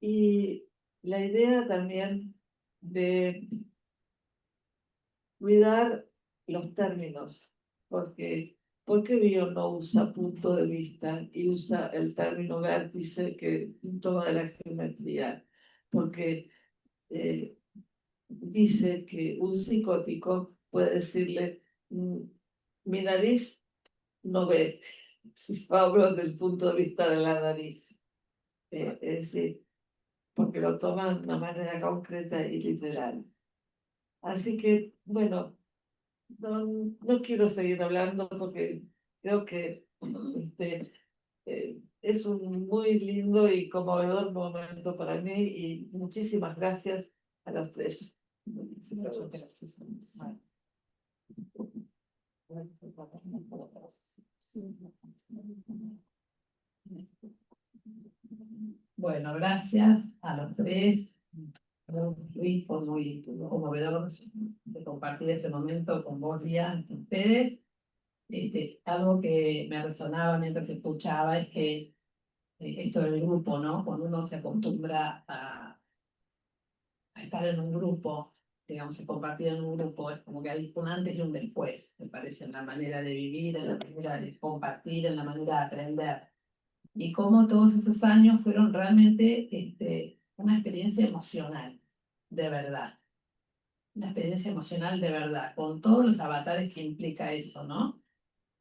Y la idea también de cuidar los términos, porque Bion no usa punto de vista y usa el término vértice que toma de la geometría, porque dice que un psicótico puede decirle, mi nariz no ve, si hablo del punto de vista de la nariz, es decir, porque lo toma de una manera concreta y literal. Así que, bueno, no quiero seguir hablando porque creo que es un muy lindo y conmovedor momento para mí y muchísimas gracias a los tres. Muchas gracias. Bueno, gracias a los tres. Muy conmovedor de compartir este momento con vos, Lía, con ustedes. Algo que me resonaba mientras escuchaba es que esto del grupo, ¿no? Cuando uno se acostumbra a estar en un grupo, digamos, a compartir en un grupo, es como que hay un antes y un después, me parece, en la manera de vivir, en la manera de compartir, en la manera de aprender. Y cómo todos esos años fueron realmente una experiencia emocional, de verdad. Una experiencia emocional de verdad, con todos los avatares que implica eso, ¿no?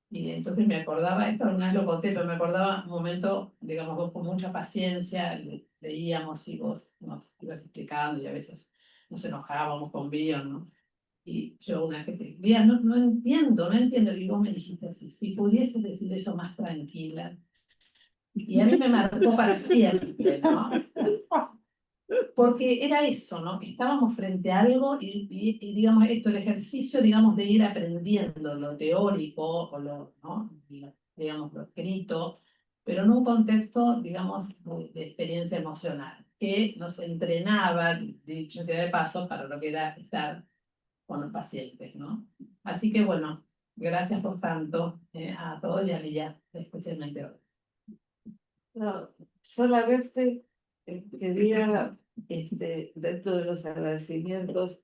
Y entonces me acordaba, esto una vez lo conté, pero me acordaba un momento, digamos, vos con mucha paciencia, leíamos y vos nos ibas explicando y a veces nos enojábamos con Bion, ¿no? Y yo una vez que te decía, no entiendo, y vos me dijiste así, si pudieses decir eso más tranquila. Y a mí me marcó para siempre, ¿no? Porque era eso, ¿no? Estábamos frente a algo y digamos, esto, el ejercicio, digamos, de ir aprendiendo lo teórico o lo, ¿no? Digamos, lo escrito, pero en un contexto, digamos, de experiencia emocional, que nos entrenaba, dicho sea de paso, para lo que era estar con los pacientes, ¿no? Así que bueno, gracias por tanto a todos y a Lía especialmente hoy. No, solamente quería, dentro de los agradecimientos,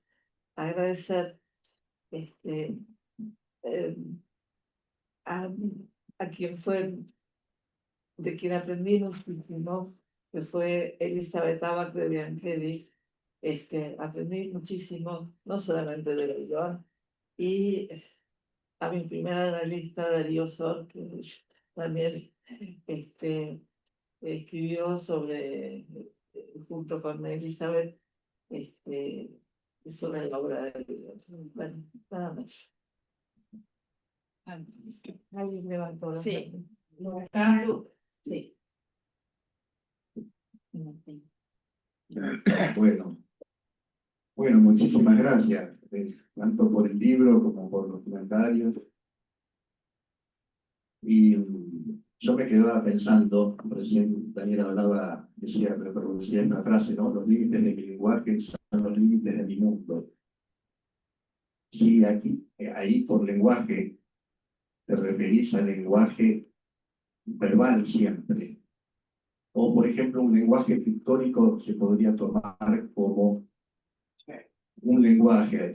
agradecer este, eh, a, a quien fue, de quien aprendí muchísimo, que fue Elizabeth Tabak de Biancheri. Aprendí muchísimo, no solamente de ella, y a mi primera analista, Darío Sol, que también escribió sobre, junto con Elizabeth, sobre la obra de vida. Bueno, nada más. Alguien levantó la Sí. mano. Carlos, sí. Bueno, bueno, muchísimas gracias, tanto por el libro como por los comentarios. Y yo me quedaba pensando, recién Daniel hablaba, decía, reproducía una frase, ¿no? Los límites de mi lenguaje son los límites de mi mundo. Sí, aquí, ahí por lenguaje, te referís al lenguaje verbal siempre. O, por ejemplo, un lenguaje pictórico se podría tomar como un lenguaje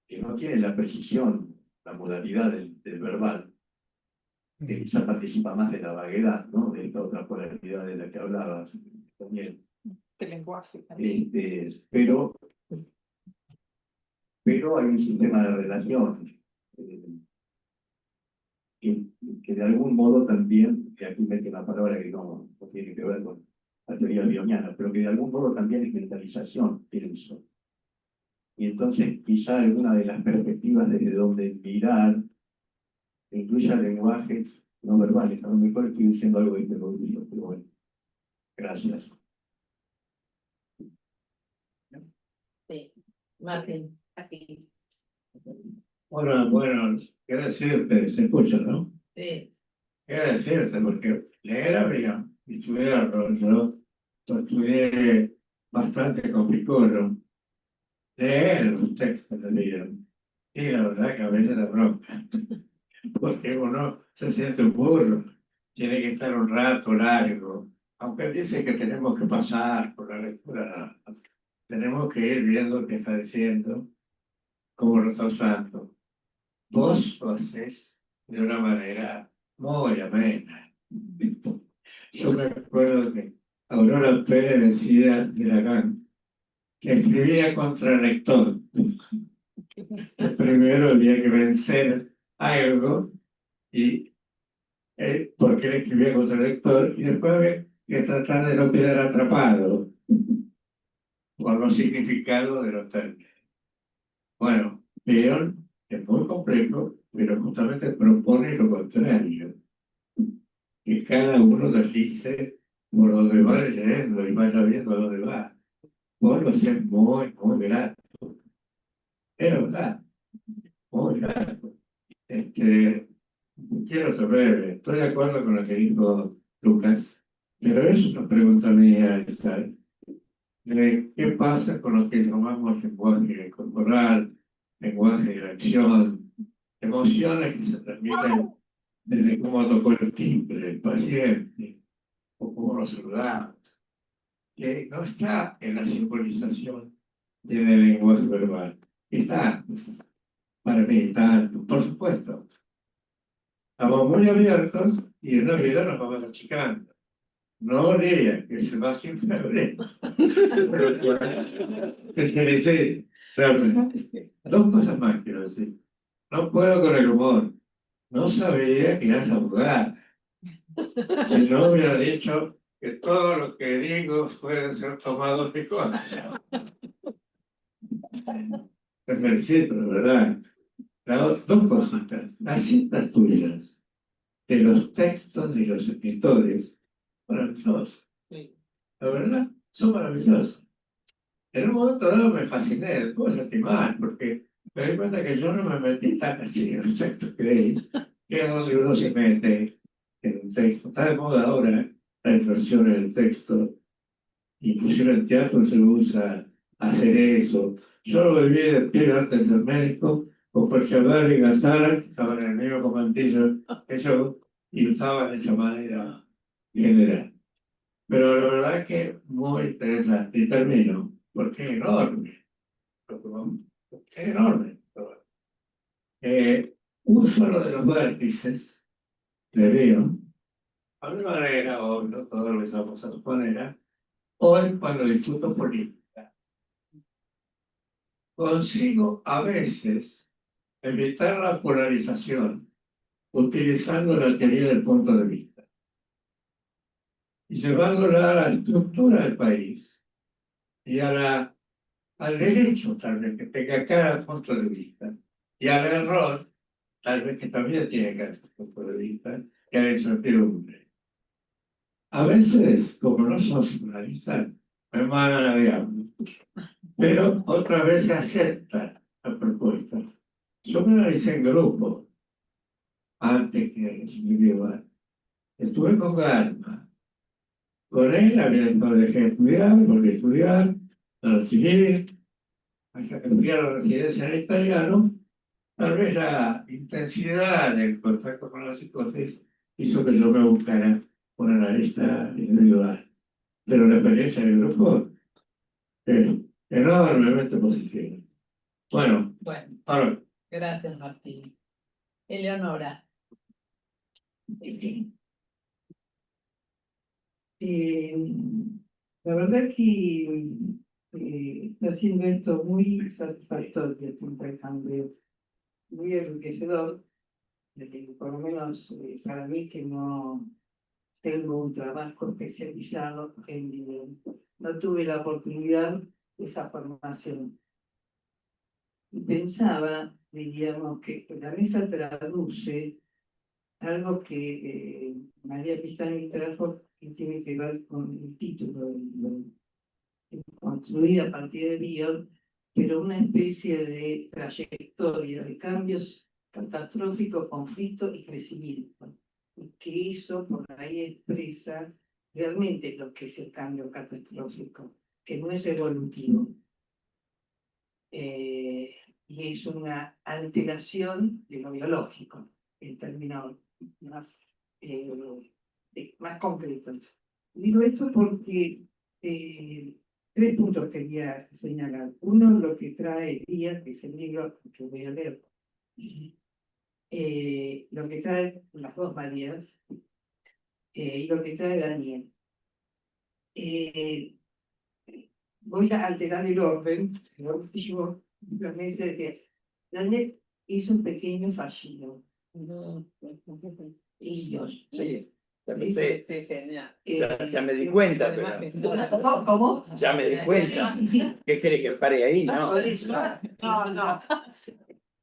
que no tiene la precisión, la modalidad del verbal, que quizá participa más de la vaguedad, ¿no? De esta otra polaridad de la que hablabas también. El lenguaje. Pero hay un sistema de relación que, que de algún modo también, que aquí mete una palabra que no tiene que ver con la teoría bioniana, pero que de algún modo también es mentalización, pienso. Y entonces quizá alguna de las perspectivas desde donde mirar incluya lenguajes no verbales. A lo mejor estoy diciendo algo interrumpido, pero bueno, gracias. Sí. Martín, aquí. Hola, bueno, qué decirte, se escucha, ¿no? Sí. Qué decirte, porque leer habría, y estudiarlo, yo estudié bastante con Piccolo, leer los textos de vida, y la verdad que a veces da bronca, porque uno se siente un burro, tiene que estar un rato largo, aunque dice que tenemos que pasar por la lectura, tenemos que ir viendo qué está diciendo, cómo lo está usando. Vos lo haces de una manera muy amena. Yo me acuerdo que Aurora Pérez decía de Lacan que escribía contra el lector. Que primero había que vencer algo y porque él escribía contra el lector y después había que tratar de no quedar atrapado por los significados de los términos. Bueno, León es muy complejo, pero justamente propone lo contrario, que cada uno deslice por donde va leyendo y vaya viendo a dónde va. Vos lo haces muy, muy grato. Es verdad, muy grato. Quiero ser breve, estoy de acuerdo con lo que dijo Lucas, pero es una pregunta mía esta, de qué pasa con lo que llamamos lenguaje corporal, lenguaje de la acción, emociones que se transmiten desde cómo tocó el timbre el paciente o cómo lo saludamos, que no está en la simbolización y en el lenguaje verbal. Está, para mí, está, por supuesto. Estamos muy abiertos y en la vida nos vamos achicando. No lea, que se va siempre a ver. ¿Qué quiere decir? Realmente. Dos cosas más quiero decir. No puedo con el humor. No sabía que eras abogada. Si no hubiera dicho que todo lo que digo puede ser tomado en mi contra. Es merecido, ¿verdad? Dos cositas. Las citas tuyas de los textos de los escritores, maravillosos. La verdad, son maravillosos. En un momento dado me fasciné, después sentí mal, porque me di cuenta que yo no me metí tan así en los textos que leí, que es donde uno se mete en un texto. Está de moda ahora la inversión en el texto. Inclusive en teatro se usa hacer eso. Yo lo viví de pie antes de ser médico, con Perciabal y Gazara, que estaban en el mismo comantillo que yo, y usaban de esa manera general. Pero la verdad es que muy interesante. Y termino, porque es enorme. Es enorme. Un solo de los vértices de Río, a mi manera, o no todos lo usamos a su manera, hoy cuando discuto política, consigo a veces evitar la polarización utilizando la teoría del punto de vista y llevándola a la estructura del país y al derecho tal vez que tenga cada punto de vista y al error tal vez que también tiene cada punto de vista y a la incertidumbre. A veces, como no somos psicologistas, me mandan a diablo, pero otra vez se acepta la propuesta. Yo me analicé en grupo antes que individual. Estuve con Garma. Con él había dejado de estudiar, volví a estudiar, a recibir, hasta que fui a la residencia en italiano. Tal vez la intensidad del contacto con la psicosis hizo que yo me buscara un analista individual. Pero la experiencia del grupo es enormemente positiva. Bueno, Bueno, ahora, gracias, Martín. Eleonora. La verdad que está siendo esto muy satisfactorio, este intercambio, muy enriquecedor, por lo menos para mí que no tengo un trabajo especializado en video. No tuve la oportunidad de esa formación. Y pensaba, diríamos, que la mesa traduce algo que María Pistani trajo que tiene que ver con el título del libro, construir a partir de Bion, pero una especie de trayectoria de cambios catastróficos, conflicto y crecimiento. Y que eso por ahí expresa realmente lo que es el cambio catastrófico, que no es evolutivo. Y es una alteración de lo biológico, en términos más concretos. Digo esto porque tres puntos quería señalar. Uno, lo que trae Díaz, que es el libro que voy a leer. Lo que trae las dos Marías y lo que trae Daniel. Voy a alterar el orden, lo último, me dice que Daniel hizo un pequeño fallido. Y yo, Sí, Sí, genial. ya me di cuenta, Además, pero ¿Cómo? ya me di cuenta. Sí, sí. ¿Qué querés que pare ahí? No. Por eso. No.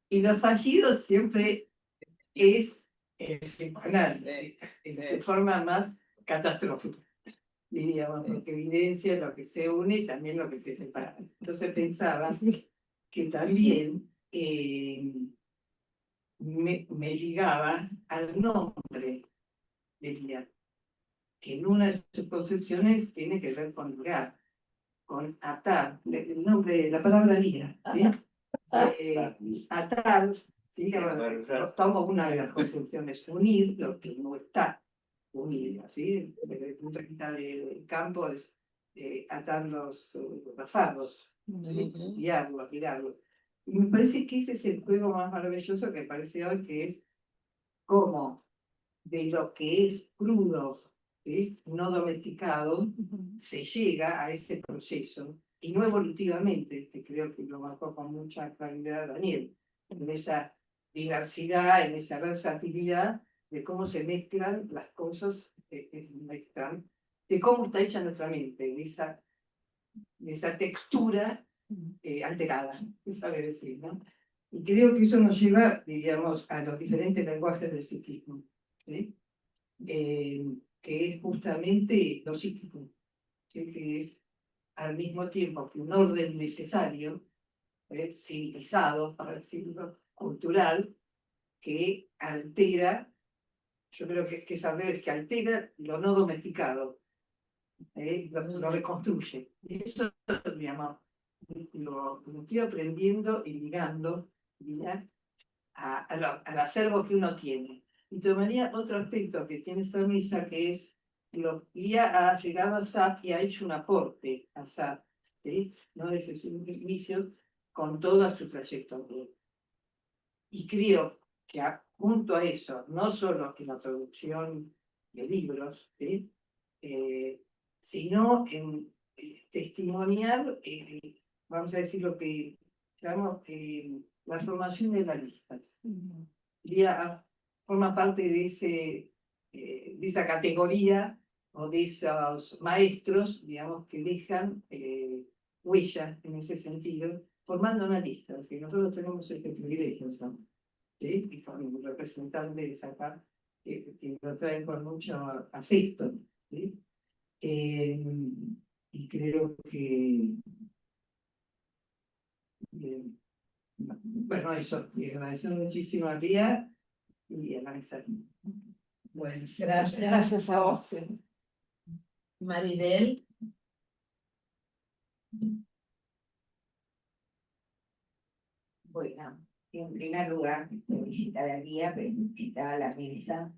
Y los fallidos siempre es psicoanálisis, es de forma más catastrófica, diríamos, porque evidencia lo que se une y también lo que se separa. Entonces pensaba que también me ligaba al nombre de Díaz, que en una de sus concepciones tiene que ver con ligar, con atar, el nombre, la palabra liga, ¿sí? Atar, ¿sí? Tomo una de las concepciones, unir lo que no está unido, ¿sí? Desde el punto de vista del campo es atar los fardos, ¿sí? Guiarlos, girarlos. Y me parece que ese es el juego más maravilloso que aparece hoy, que es cómo de lo que es crudo, ¿sí? No domesticado, se llega a ese proceso, y no evolutivamente, que creo que lo marcó con mucha claridad Daniel, en esa diversidad, en esa versatilidad de cómo se mezclan las cosas, de cómo está hecha nuestra mente, de esa textura alterada, sabe decir, ¿no? Y creo que eso nos lleva, diríamos, a los diferentes lenguajes del psiquismo, ¿sí? Que es justamente lo psíquico, ¿sí? Que es al mismo tiempo que un orden necesario, civilizado, para decirlo, cultural, que altera yo creo que saber es que altera lo no domesticado, lo reconstruye. Y eso, digamos, lo estoy aprendiendo y ligando, ¿ya? Al acervo que uno tiene. Y tomaría otro aspecto que tiene esta misa, que es Lía ha llegado a SAP y ha hecho un aporte a SAP, ¿sí? No desde su inicio, con toda su trayectoria. Y creo que junto a eso, no solo en la producción de libros, ¿sí? Sino en testimoniar, vamos a decir lo que llamamos la formación de analistas. Lía forma parte de esa categoría o de esos maestros, digamos, que dejan huellas en ese sentido, formando analistas. Y nosotros tenemos este privilegio, ¿no? ¿Sí? Y con un representante de acá que lo traen con mucho afecto. ¿Sí? Y creo que, bueno, eso, y agradecer muchísimo a Lía y a Vanessa. Bueno, gracias. Gracias a vos. Maridel. Bueno, en primer lugar, felicitar a Lía, felicitar a la mesa.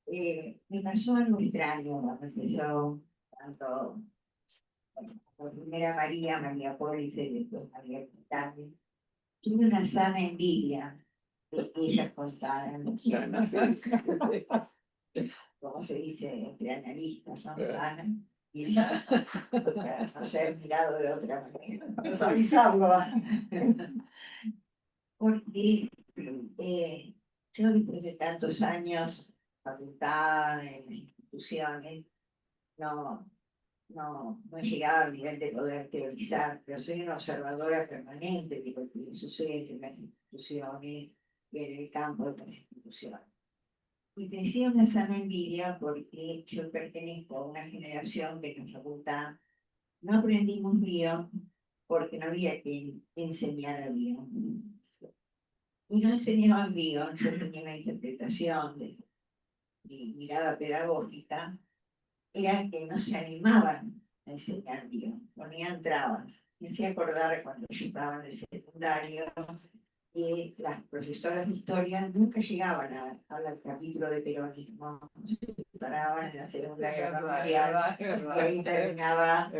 Me pasó algo extraño cuando empezó tanto por primera María Pólice y después María Quintana. Tuve una sana envidia de que ellas contaran, como se dice entre analistas, no sana, y para no ser mirado de otra manera. Visualizarlo. Porque yo después de tantos años facultad en instituciones, no he llegado al nivel de poder teorizar, pero soy una observadora permanente de lo que sucede en las instituciones y en el campo de las instituciones. Y te decía una sana envidia porque yo pertenezco a una generación que en la facultad no aprendimos guión porque no había quien enseñara guión. Y no enseñaban guión, yo tenía una interpretación de mi mirada pedagógica, era que no se animaban a enseñar guión, ponían trabas. Me hacía acordar cuando yo estaba en el secundario que las profesoras de historia nunca llegaban al capítulo de peronismo, se paraban en la Segunda Guerra Mundial y ahí terminaba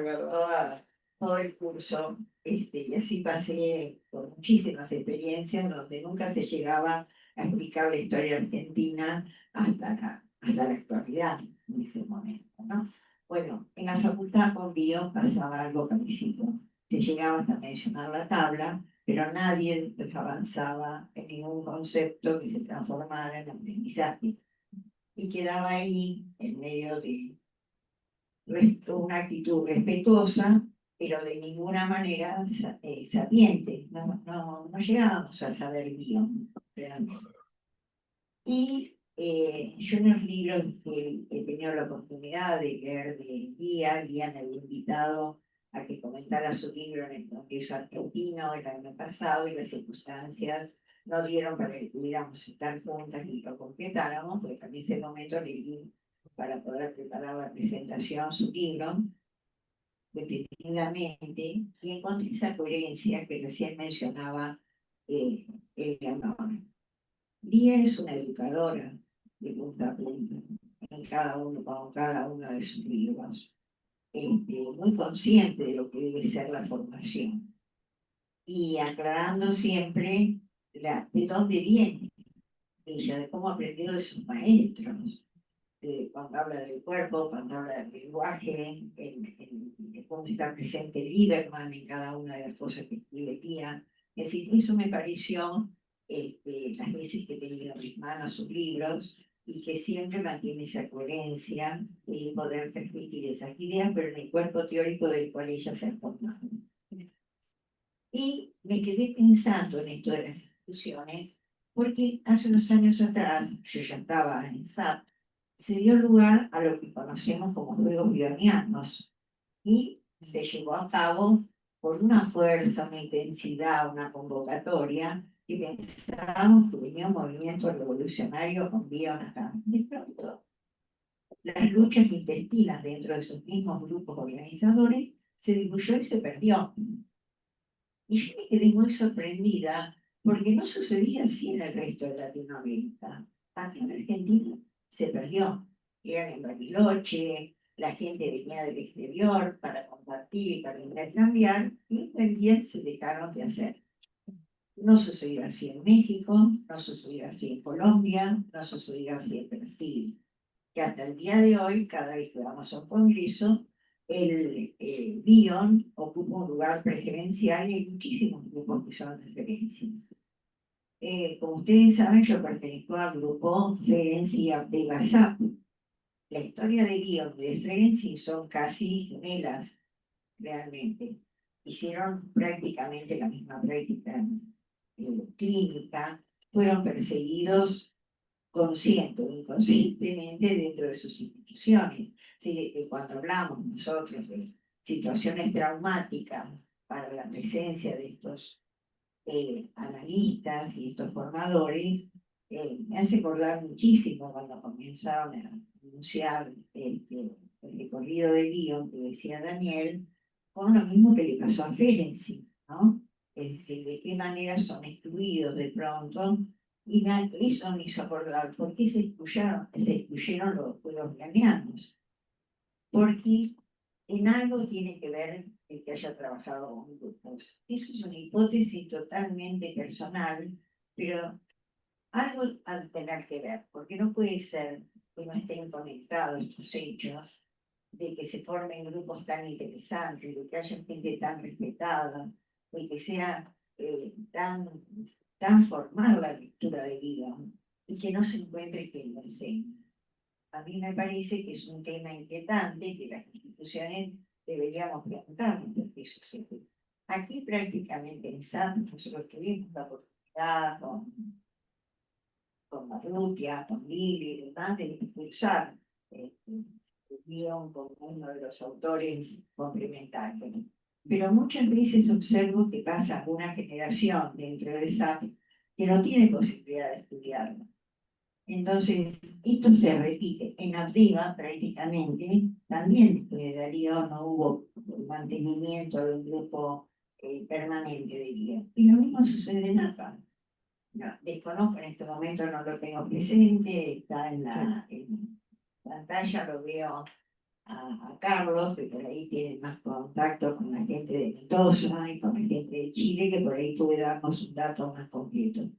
todo el curso. Y así pasé por muchísimas experiencias donde nunca se llegaba a explicar la historia argentina hasta la actualidad en ese momento, ¿no? Bueno, en la facultad con bio pasaba algo parecido. Se llegaba hasta mencionar la tabla, pero nadie avanzaba en ningún concepto que se transformara en aprendizaje. Y quedaba ahí en medio de una actitud respetuosa, pero de ninguna manera sapiente. No llegábamos a saber guión, realmente. Y yo en los libros que he tenido la oportunidad de leer de Lía me había invitado a que comentara su libro en el Congreso Argentino el año pasado y las circunstancias no dieron para que pudiéramos estar juntas y lo completáramos, porque en ese momento le di para poder preparar la presentación su libro detenidamente y encontré esa coherencia que recién mencionaba Eleanor. Lía es una educadora de punta a punta en cada uno de sus libros, muy consciente de lo que debe ser la formación y aclarando siempre de dónde viene ella, de cómo aprendió de sus maestros, cuando habla del cuerpo, cuando habla del lenguaje, en cómo está presente Lieberman en cada una de las cosas que escribe Lía. Es decir, eso me pareció las veces que he tenido en mis manos sus libros y que siempre mantiene esa coherencia de poder transmitir esas ideas, pero en el cuerpo teórico del cual ella se ha formado. Y me quedé pensando en esto de las instituciones, porque hace unos años atrás, yo ya estaba en SAP, se dio lugar a lo que conocemos como juegos guionianos y se llevó a cabo por una fuerza, una intensidad, una convocatoria que pensábamos que venía un movimiento revolucionario con Bion acá. De pronto, las luchas intestinas dentro de esos mismos grupos organizadores se diluyó y se perdió. Y yo me quedé muy sorprendida porque no sucedía así en el resto de Latinoamérica. Aquí en Argentina se perdió. Eran en Bariloche, la gente venía del exterior para compartir y para intercambiar, y hoy en día se dejaron de hacer. No sucedió así en México, no sucedió así en Colombia, no sucedió así en Brasil. Que hasta el día de hoy, cada vez que vamos a un congreso, el Bion ocupa un lugar preferencial y hay muchísimos grupos que son referencia. Como ustedes saben, yo pertenezco al grupo Ferencia de WhatsApp. La historia de Bion y de Ferencia son casi gemelas, realmente. Hicieron prácticamente la misma práctica clínica, fueron perseguidos consciente o inconscientemente dentro de sus instituciones. Así que cuando hablamos nosotros de situaciones traumáticas para la presencia de estos analistas y estos formadores, me hace acordar muchísimo cuando comenzaron a anunciar el recorrido de Lyon que decía Daniel, con lo mismo que le pasó a Ferenczi, ¿no? Es decir, de qué manera son excluidos de pronto, y eso me hizo acordar por qué se excluyeron los juegos ganianos. Porque en algo tiene que ver el que haya trabajado con grupos. Eso es una hipótesis totalmente personal, pero algo ha de tener que ver, porque no puede ser que no estén conectados estos hechos, de que se formen grupos tan interesantes, de que haya gente tan respetada, de que sea tan formal la lectura de vida, y que no se encuentre quien lo enseñe. A mí me parece que es un tema inquietante que las instituciones deberíamos preguntarnos por qué sucede. Aquí prácticamente en SAP nosotros tuvimos la oportunidad con Marrupia, con Libri y demás de impulsar el guión como uno de los autores complementarios. Pero muchas veces observo que pasa una generación dentro de SAP que no tiene posibilidad de estudiarlo. Entonces, esto se repite en Activa prácticamente, también después de Darío no hubo mantenimiento de un grupo permanente de guía. Y lo mismo sucede en APA. No, desconozco en este momento, no lo tengo presente, está en la pantalla, lo veo a Carlos, que por ahí tiene más contacto con la gente de Mendoza y con la gente de Chile, que por ahí puede darnos un dato más completo.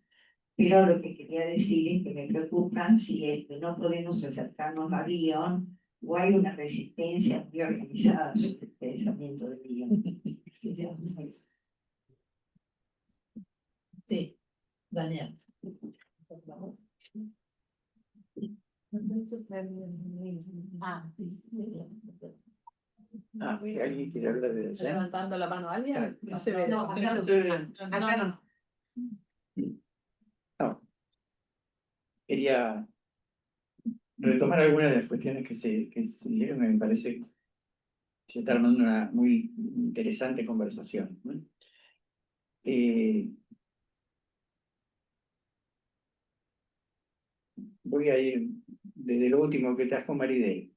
Pero lo que quería decir es que me preocupa si es que no podemos acercarnos a Bion o hay una resistencia muy organizada sobre el pensamiento de Bion. Sí, Daniel. ¿Alguien quiere hablar de eso? Levantando la mano alguien, no se ve. No, acá no. Acá no. No. Quería retomar algunas de las cuestiones que se dieron, que me parece que se está armando una muy interesante conversación, ¿no? Voy a ir desde lo último que trajo Maridel.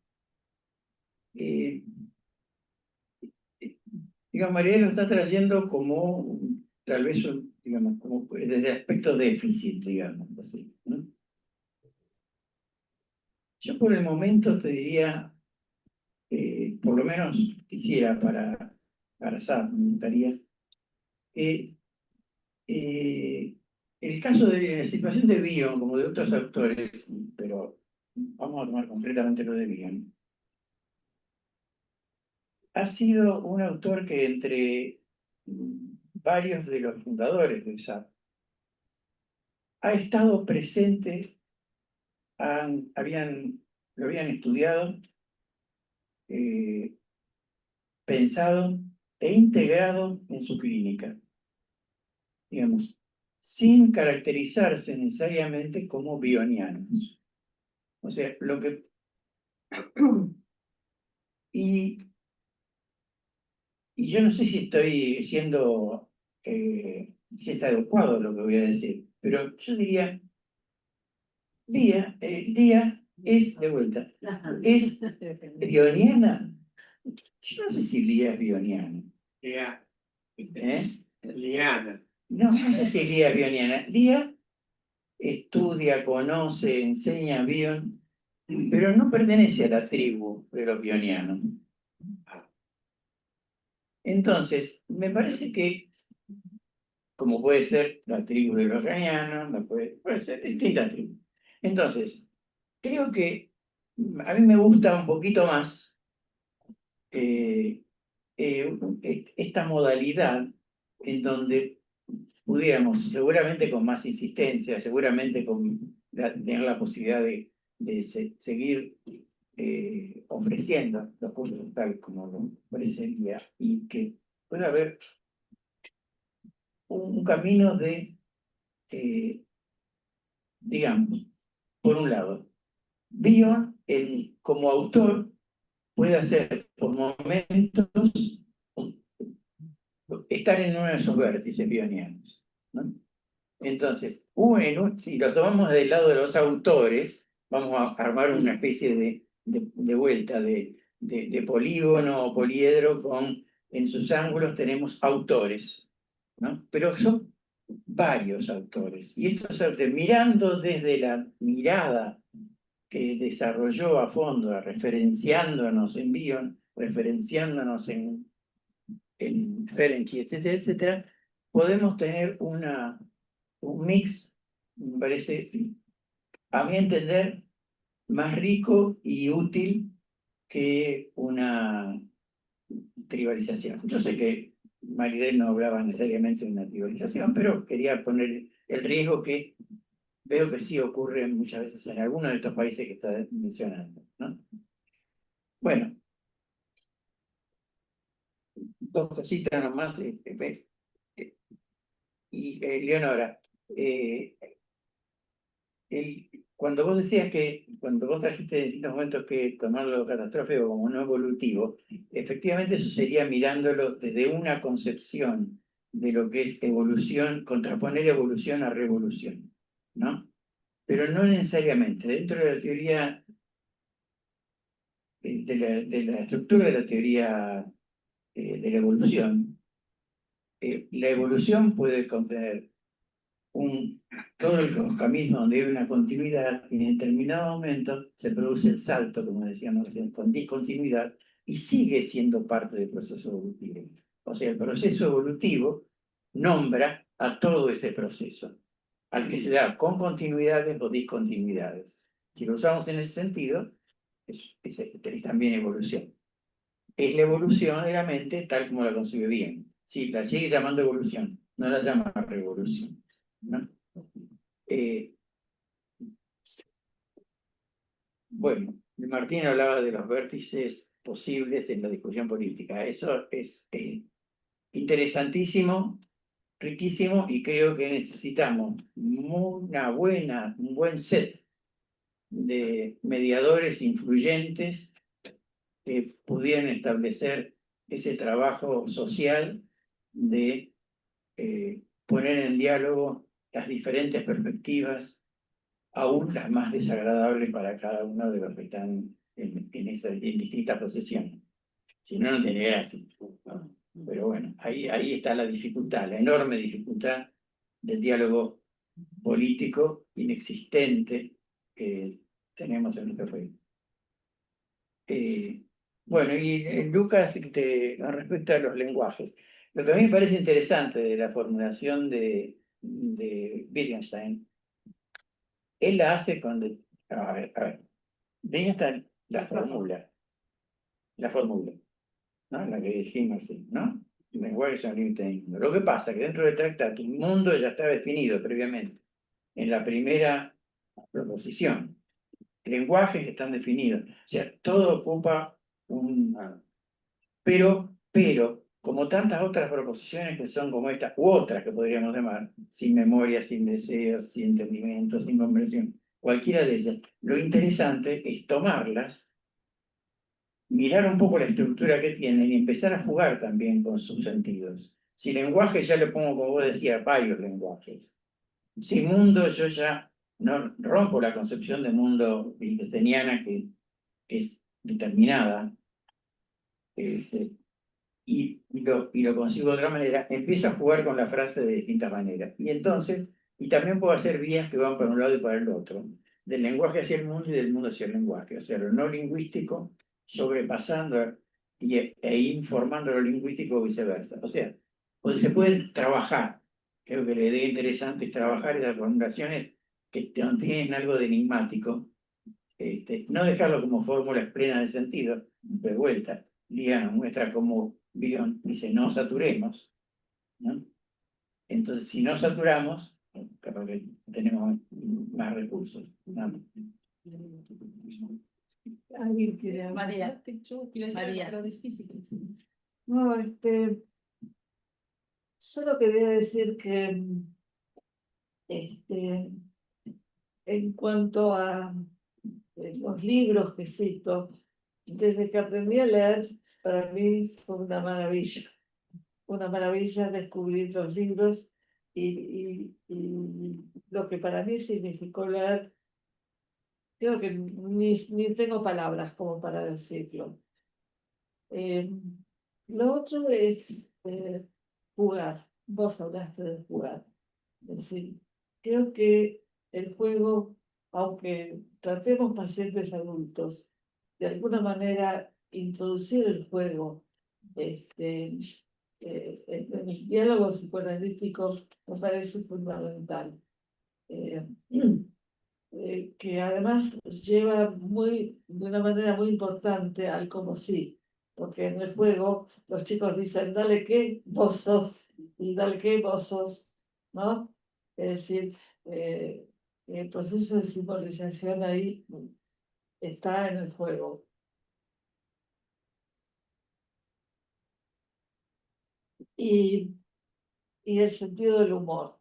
Digamos, Maridel lo está trayendo como, tal vez, digamos, como desde el aspecto déficit, digamos, así, ¿no? Yo por el momento te diría, por lo menos quisiera para SAP, me gustaría que el caso de la situación de Bion, como de otros autores, pero vamos a tomar concretamente lo de Bion, ha sido un autor que entre varios de los fundadores de SAP ha estado presente, lo habían estudiado, pensado e integrado en su clínica, digamos, sin caracterizarse necesariamente como bionianos. O sea, lo que... Y yo no sé si estoy siendo si es adecuado lo que voy a decir, pero yo diría, Lía es, de vuelta, es bioniana. Yo no sé si Lía es bioniana. Ya, ¿Eh? Liana. No sé si Lía es bioniana. Lía estudia, conoce, enseña bion, pero no pertenece a la tribu de los bionianos. Entonces, me parece que, como puede ser la tribu de los bionianos, puede ser distintas tribus. Entonces, creo que a mí me gusta un poquito más esta modalidad en donde pudiéramos, seguramente con más insistencia, seguramente tener la posibilidad de seguir ofreciendo los cursos tal como lo parecería, y que pueda haber un camino de, digamos, por un lado, Bion, como autor, puede hacer por momentos estar en uno de esos vértices bionianos, ¿no? Entonces, si lo tomamos del lado de los autores, vamos a armar una especie de vuelta de polígono o poliedro en sus ángulos tenemos autores, ¿no? Pero son varios autores. Y estos autores, mirando desde la mirada que desarrolló a fondo, referenciándonos en Bion, referenciándonos en Ferenczi, etcétera, etcétera, podemos tener un mix, me parece, a mi entender, más rico y útil que una tribalización. Yo sé que Maridel no hablaba necesariamente de una tribalización, pero quería poner el riesgo que veo que sí ocurre muchas veces en algunos de estos países que está mencionando, ¿no? Bueno, dos cositas nomás. Leonora, cuando vos decías que, cuando vos trajiste en distintos momentos que tomarlo catastrófico como no evolutivo, efectivamente eso sería mirándolo desde una concepción de lo que es evolución, contraponer evolución a revolución, ¿no? Pero no necesariamente. Dentro de la teoría, de la estructura de la teoría de la evolución puede contener todo el camino donde hay una continuidad y en determinado momento se produce el salto, como decíamos, con discontinuidad y sigue siendo parte del proceso evolutivo. O sea, el proceso evolutivo nombra a todo ese proceso, al que se da con continuidades o discontinuidades. Si lo usamos en ese sentido, es también evolución. Es la evolución de la mente tal como la concibe bien. Sí, la sigue llamando evolución, no la llama revolución, ¿no? Bueno, Martín hablaba de los vértices posibles en la discusión política. Eso es interesantísimo, riquísimo, y creo que necesitamos un buen set de mediadores influyentes que pudieran establecer ese trabajo social de poner en diálogo las diferentes perspectivas, aún las más desagradables para cada uno de los que están en distintas posiciones. Si no, no tiene gracia. Pero bueno, ahí está la dificultad, la enorme dificultad del diálogo político inexistente que tenemos en nuestro país. Bueno, y Lucas, respecto a los lenguajes, lo que a mí me parece interesante de la formulación de Wittgenstein, él la hace cuando... A ver. Wittgenstein la formula, ¿no? La que dijimos, ¿sí? ¿No? El lenguaje son límites del mundo. Lo que pasa es que dentro del tratado el mundo ya está definido previamente en la primera proposición. Lenguajes están definidos. O sea, todo ocupa Pero, como tantas otras proposiciones que son como estas, u otras que podríamos llamar, sin memoria, sin deseos, sin entendimiento, sin comprensión, cualquiera de ellas, lo interesante es tomarlas, mirar un poco la estructura que tienen y empezar a jugar también con sus sentidos. Si lenguaje ya le pongo, como vos decías, varios lenguajes. Si mundo, yo ya no rompo la concepción de mundo wittgensteiniana que es determinada, y lo consigo de otra manera, empiezo a jugar con la frase de distintas maneras. Y entonces, y también puedo hacer vías que van para un lado y para el otro, del lenguaje hacia el mundo y del mundo hacia el lenguaje. O sea, lo no lingüístico sobrepasando e informando lo lingüístico o viceversa. O sea, donde se pueden trabajar. Creo que la idea interesante es trabajar esas formulaciones que tienen algo de enigmático. No dejarlo como fórmulas plenas de sentido, de vuelta. Lía nos muestra cómo Bion dice no saturemos, ¿no? Entonces, si no saturamos, creo que tenemos más recursos, ¿no? Alguien quiere María. María. No, solo quería decir que en cuanto a los libros que cito, desde que aprendí a leer, para mí fue una maravilla descubrir los libros y lo que para mí significó leer, creo que ni tengo palabras como para decirlo. Lo otro es jugar. Vos hablaste de jugar. Es decir, creo que el juego, aunque tratemos pacientes adultos, de alguna manera introducir el juego en los diálogos psicoanalíticos me parece fundamental. Que además lleva de una manera muy importante al como sí, porque en el juego los chicos dicen, dale que vos sos, y dale que vos sos, ¿no? Es decir, el proceso de simbolización ahí está en el juego. Y el sentido del humor.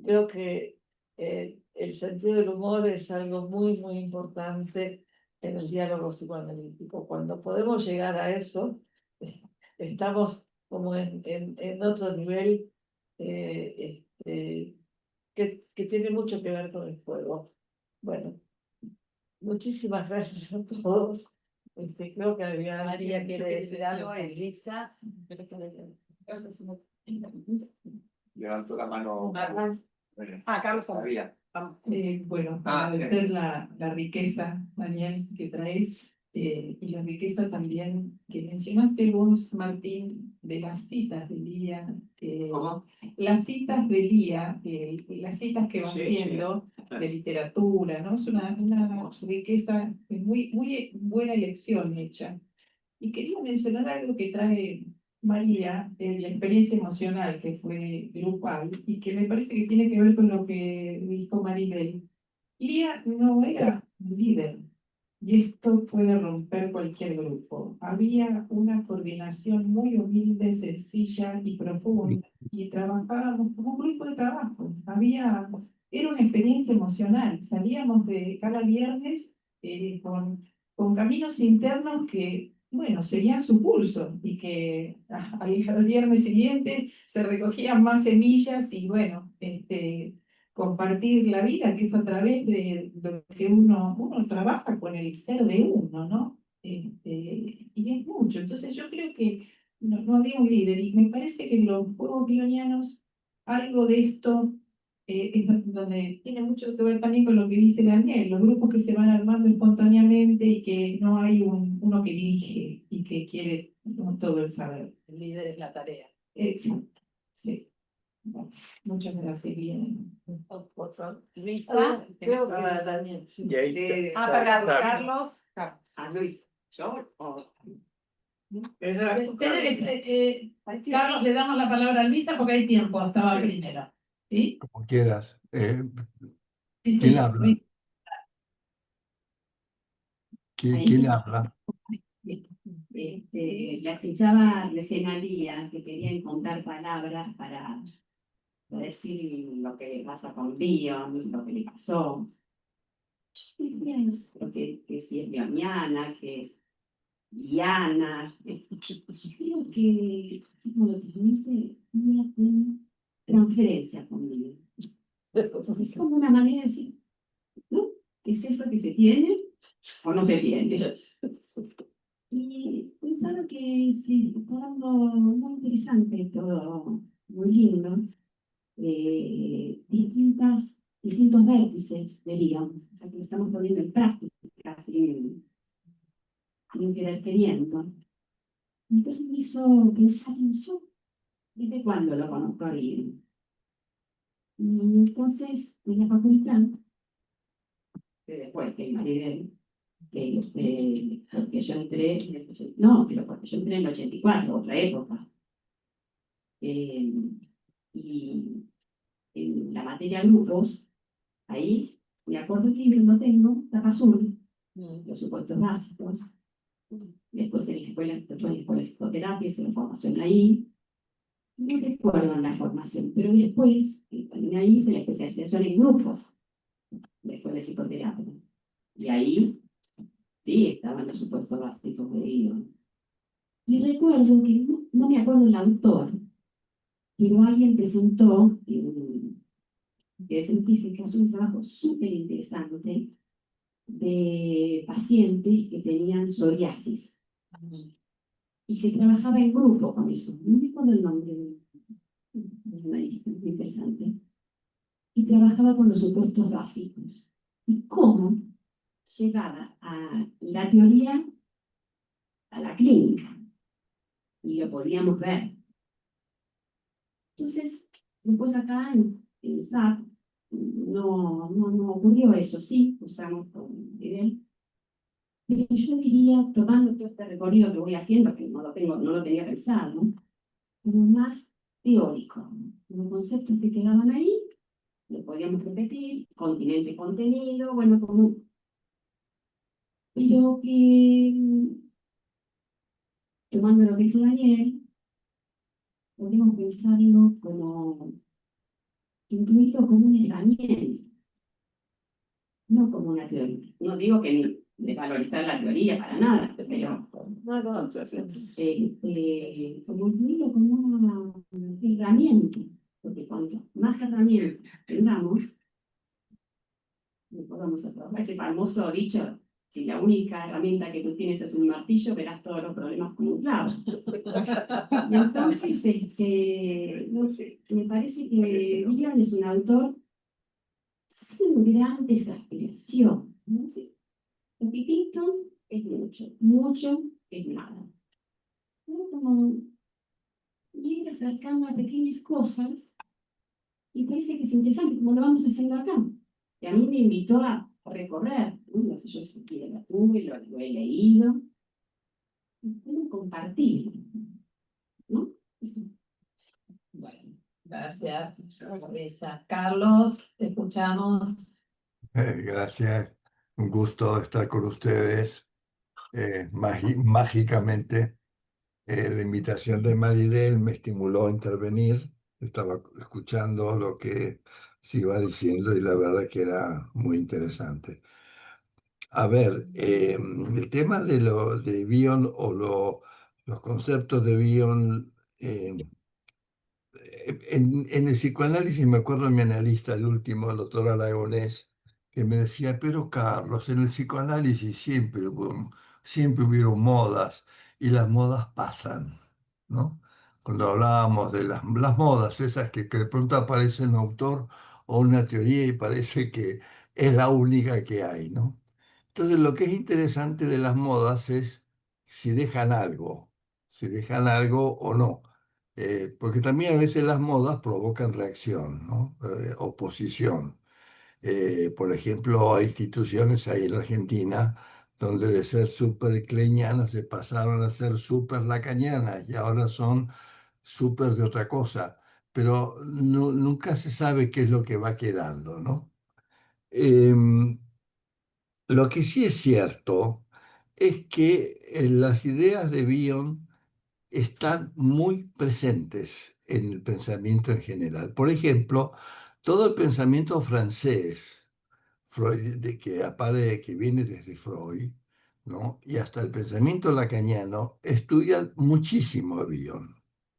Creo que el sentido del humor es algo muy importante en el diálogo psicoanalítico. Cuando podemos llegar a eso, estamos como en otro nivel que tiene mucho que ver con el juego. Bueno, muchísimas gracias a todos. Creo que había María quiere decir algo, Elisa. Levanto la mano. Carlos. María. Sí, bueno, agradecer la riqueza, Daniel, que traes y la riqueza también que mencionaste vos, Martín, de las citas de Lía. ¿Cómo? Las citas de Lía, las citas que va Sí, haciendo de literatura, ¿no? Es una riqueza, es muy buena elección hecha. Y quería mencionar algo que trae María, de la experiencia emocional que fue grupal y que me parece que tiene que ver con lo que dijo Maribel. Lía no era un líder y esto puede romper cualquier grupo. Había una coordinación muy humilde, sencilla y profunda y trabajábamos como un grupo de trabajo. Era una experiencia emocional. Salíamos de cada viernes con caminos internos que, bueno, seguían su curso y que al viernes siguiente se recogían más semillas y, bueno, compartir la vida, que es a través de lo que uno trabaja con el ser de uno, ¿no? Y es mucho. Entonces yo creo que no había un líder y me parece que en los juegos bionianos algo de esto es donde tiene mucho que ver también con lo que dice Daniel, los grupos que se van armando espontáneamente y que no hay uno que dirige y que quiere todo el saber. El líder es la tarea. Exacto, sí. Bueno, muchas gracias, bien. por favor. Luisa. Creo que Daniel, sí. Y ahí Perdón, está. Carlos. Luis, ¿yo? Esa- Carlos, le damos la palabra a Luisa porque hay tiempo, estaba Sí. primero. ¿Sí? Como quieras. Sí, ¿Quién sí, habla? Luisa. ¿Quién habla? La escuchaba recién a Lía, que quería encontrar palabras para decir lo que le pasa con Dion, lo que le pasó. Lo que si es bioniana, que es lianas. Creo que como lo transmite una transferencia conmigo. Es como una manera de decir, ¿no? ¿Qué es eso que se tiene o no se tiene? Y pensaba que sí, está dando muy interesante todo, muy lindo, distintos vértices, digamos, o sea que lo estamos poniendo en práctica sin querer queriendo. Entonces me hizo pensar en yo, ¿desde cuándo lo conozco a Ariel? Y entonces, en la facultad, que después que Maribel, porque yo entré en el no, pero porque yo entré en el 84, otra época. Y en la materia grupos, ahí, me acuerdo el libro, no tengo, tapa azul, los supuestos básicos. Después en la escuela, después en la escuela de psicoterapia, hice la formación ahí. No recuerdo en la formación, pero después, también ahí hice la especialización en grupos de la escuela de psicoterapia. Y ahí, sí, estaban los supuestos básicos de ello. Y recuerdo que no me acuerdo el autor, pero alguien presentó, que es científica, es un trabajo súper interesante de pacientes que tenían psoriasis y que trabajaba en grupo con eso. No me acuerdo el nombre de analista, muy interesante. Y trabajaba con los supuestos básicos. Y cómo llegaba a la teoría a la clínica. Y lo podíamos ver. Entonces, después acá en SAP no ocurrió eso, sí, usamos con Miguel. Pero yo diría, tomando todo este recorrido que voy haciendo, que no lo tenía pensado, ¿no? Pero más teórico. Los conceptos que quedaban ahí, los podíamos repetir, continente, contenido, bueno, como... Pero que, tomando lo que dice Daniel, podemos pensarlo como, incluirlo como una herramienta, no como una teoría. No digo que desvalorizar la teoría para nada, pero como incluirlo como una herramienta, porque cuanto más herramientas tengamos, vamos a trabajar ese famoso dicho, si la única herramienta que tú tienes es un martillo, verás todos los problemas con un clavo. Y entonces, no sé, me parece que William es un autor sin grandes aspiraciones, ¿no? Sí. Poquitito es mucho, mucho es nada. Pero como ir acercando a pequeñas cosas, y parece que es interesante, como lo vamos haciendo acá. Y a mí me invitó a recorrer, no sé yo si la tuve, lo he leído, y puedo compartir, ¿no? Eso. Bueno, gracias, Teresa. Carlos, te escuchamos. Gracias, un gusto estar con ustedes. Mágicamente, la invitación de Maridel me estimuló a intervenir. Estaba escuchando lo que se iba diciendo y la verdad que era muy interesante. A ver, el tema de Bion o los conceptos de Bion, en el psicoanálisis me acuerdo de mi analista, el último, el doctor Aragonés, que me decía, pero Carlos, en el psicoanálisis siempre hubieron modas y las modas pasan, ¿no? Cuando hablábamos de las modas, esas que de pronto aparece un autor o una teoría y parece que es la única que hay, ¿no? Entonces, lo que es interesante de las modas es si dejan algo o no. Porque también a veces las modas provocan reacción, ¿no? Oposición. Por ejemplo, hay instituciones ahí en Argentina donde de ser súper kleinianas se pasaron a ser súper lacanianas y ahora son súper de otra cosa. Pero nunca se sabe qué es lo que va quedando, ¿no? Em, lo que sí es cierto es que las ideas de Bion están muy presentes en el pensamiento en general. Por ejemplo, todo el pensamiento francés, Freud, que viene desde Freud, ¿no? Y hasta el pensamiento lacaniano estudian muchísimo a Bion.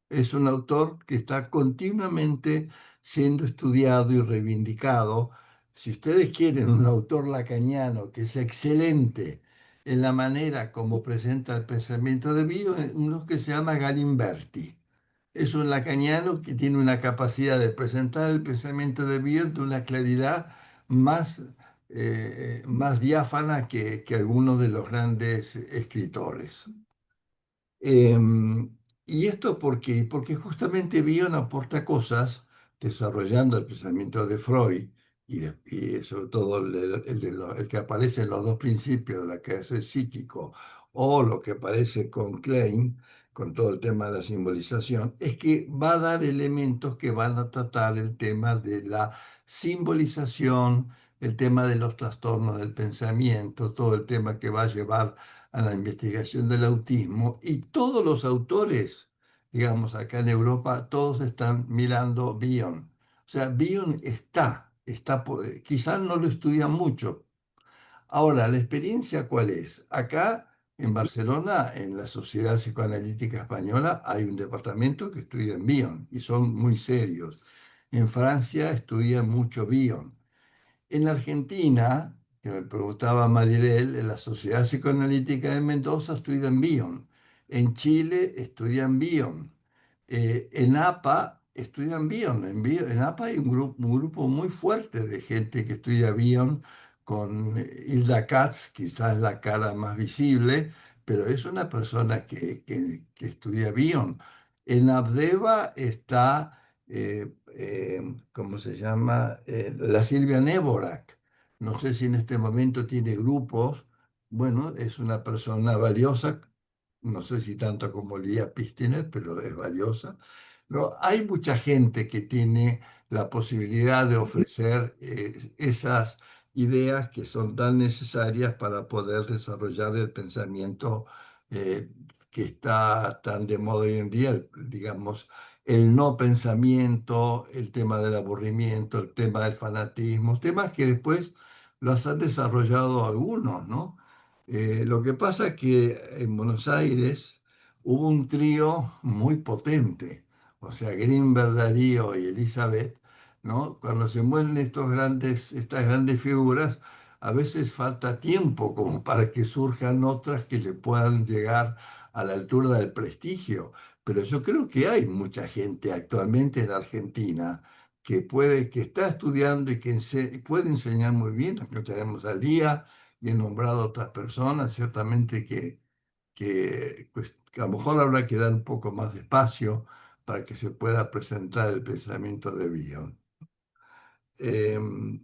Es un autor que está continuamente siendo estudiado y reivindicado. Si ustedes quieren un autor lacaniano que es excelente en la manera como presenta el pensamiento de Bion, uno que se llama Galimberti. Es un lacaniano que tiene una capacidad de presentar el pensamiento de Bion de una claridad más, más diáfana que algunos de los grandes escritores. ¿Y esto por qué? Porque justamente Bion aporta cosas desarrollando el pensamiento de Freud y sobre todo el que aparece en los dos principios de la que es psíquico o lo que aparece con Klein, con todo el tema de la simbolización, es que va a dar elementos que van a tratar el tema de la simbolización, el tema de los trastornos del pensamiento, todo el tema que va a llevar a la investigación del autismo, y todos los autores, digamos, acá en Europa, todos están mirando Bion. O sea, Bion quizás no lo estudian mucho. Ahora, ¿la experiencia cuál es? Acá, en Barcelona, en la Sociedad Psicoanalítica Española, hay un departamento que estudia en Bion y son muy serios. En Francia estudian mucho Bion. En la Argentina, que me preguntaba Maridel, en la Sociedad Psicoanalítica de Mendoza estudian Bion. En Chile estudian Bion. En APA estudian Bion. En APA hay un grupo muy fuerte de gente que estudia Bion, con Hilda Katz, quizás la cara más visible, pero es una persona que estudia Bion. En Abdeva está ¿cómo se llama? La Silvia Néborac. No sé si en este momento tiene grupos. Bueno, es una persona valiosa, no sé si tanto como Lía Pistiner, pero es valiosa. No, hay mucha gente que tiene la posibilidad de ofrecer esas ideas que son tan necesarias para poder desarrollar el pensamiento que está tan de moda hoy en día, digamos, el no pensamiento, el tema del aburrimiento, el tema del fanatismo, temas que después los han desarrollado algunos, ¿no? Lo que pasa es que en Buenos Aires hubo un trío muy potente, o sea, Greenberg, Darío y Elizabeth, ¿no? Cuando se mueren estas grandes figuras, a veces falta tiempo como para que surjan otras que le puedan llegar a la altura del prestigio. Pero yo creo que hay mucha gente actualmente en Argentina que está estudiando y que puede enseñar muy bien. Nosotros tenemos al día y he nombrado a otras personas, ciertamente que a lo mejor habrá que dar un poco más de espacio para que se pueda presentar el pensamiento de Bion.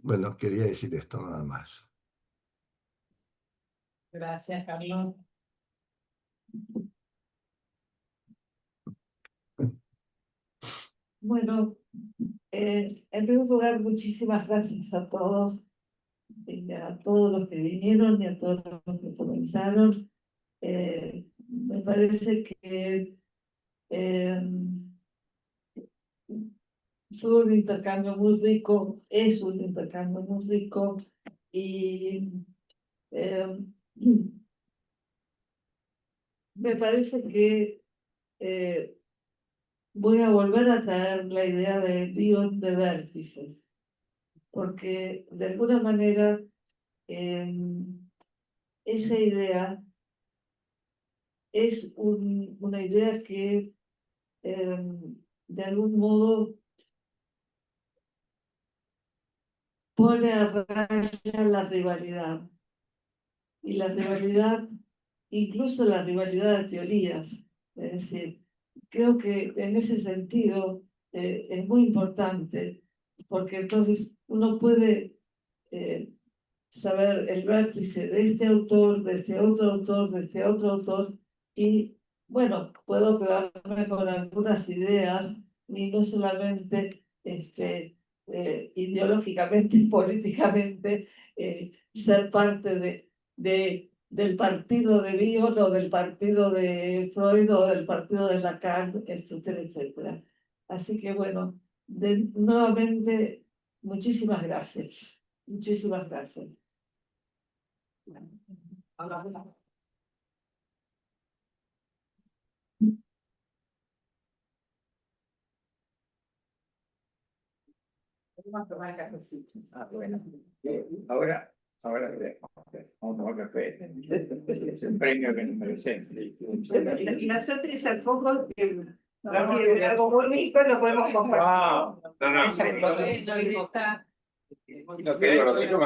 Bueno, quería decir esto nada más. Gracias, Carlos. Bueno, en primer lugar, muchísimas gracias a todos, y a todos los que vinieron y a todos los que comentaron. Me parece que fue un intercambio muy rico, es un intercambio muy rico, y eh, me parece que voy a volver a traer la idea de Bion de vértices, porque de alguna manera esa idea es una idea que de algún modo pone a raya la rivalidad, y la rivalidad, incluso la rivalidad de teorías. Es decir, creo que en ese sentido es muy importante, porque entonces uno puede saber el vértice de este autor, de este otro autor, de este otro autor, y bueno, puedo quedarme con algunas ideas, y no solamente ideológicamente y políticamente ser parte del partido de Bion o del partido de Freud o del partido de Lacan, etcétera, etcétera. Así que bueno, nuevamente, muchísimas gracias. Muchísimas gracias. Ahora, Vamos a tomar cafecito. Ah, bueno. Ahora vamos a tomar café. Es un premio que nos merecemos. Y nosotros al poco que algo muy rico lo podemos compartir. No, Bueno, y está. no quiero lo que yo me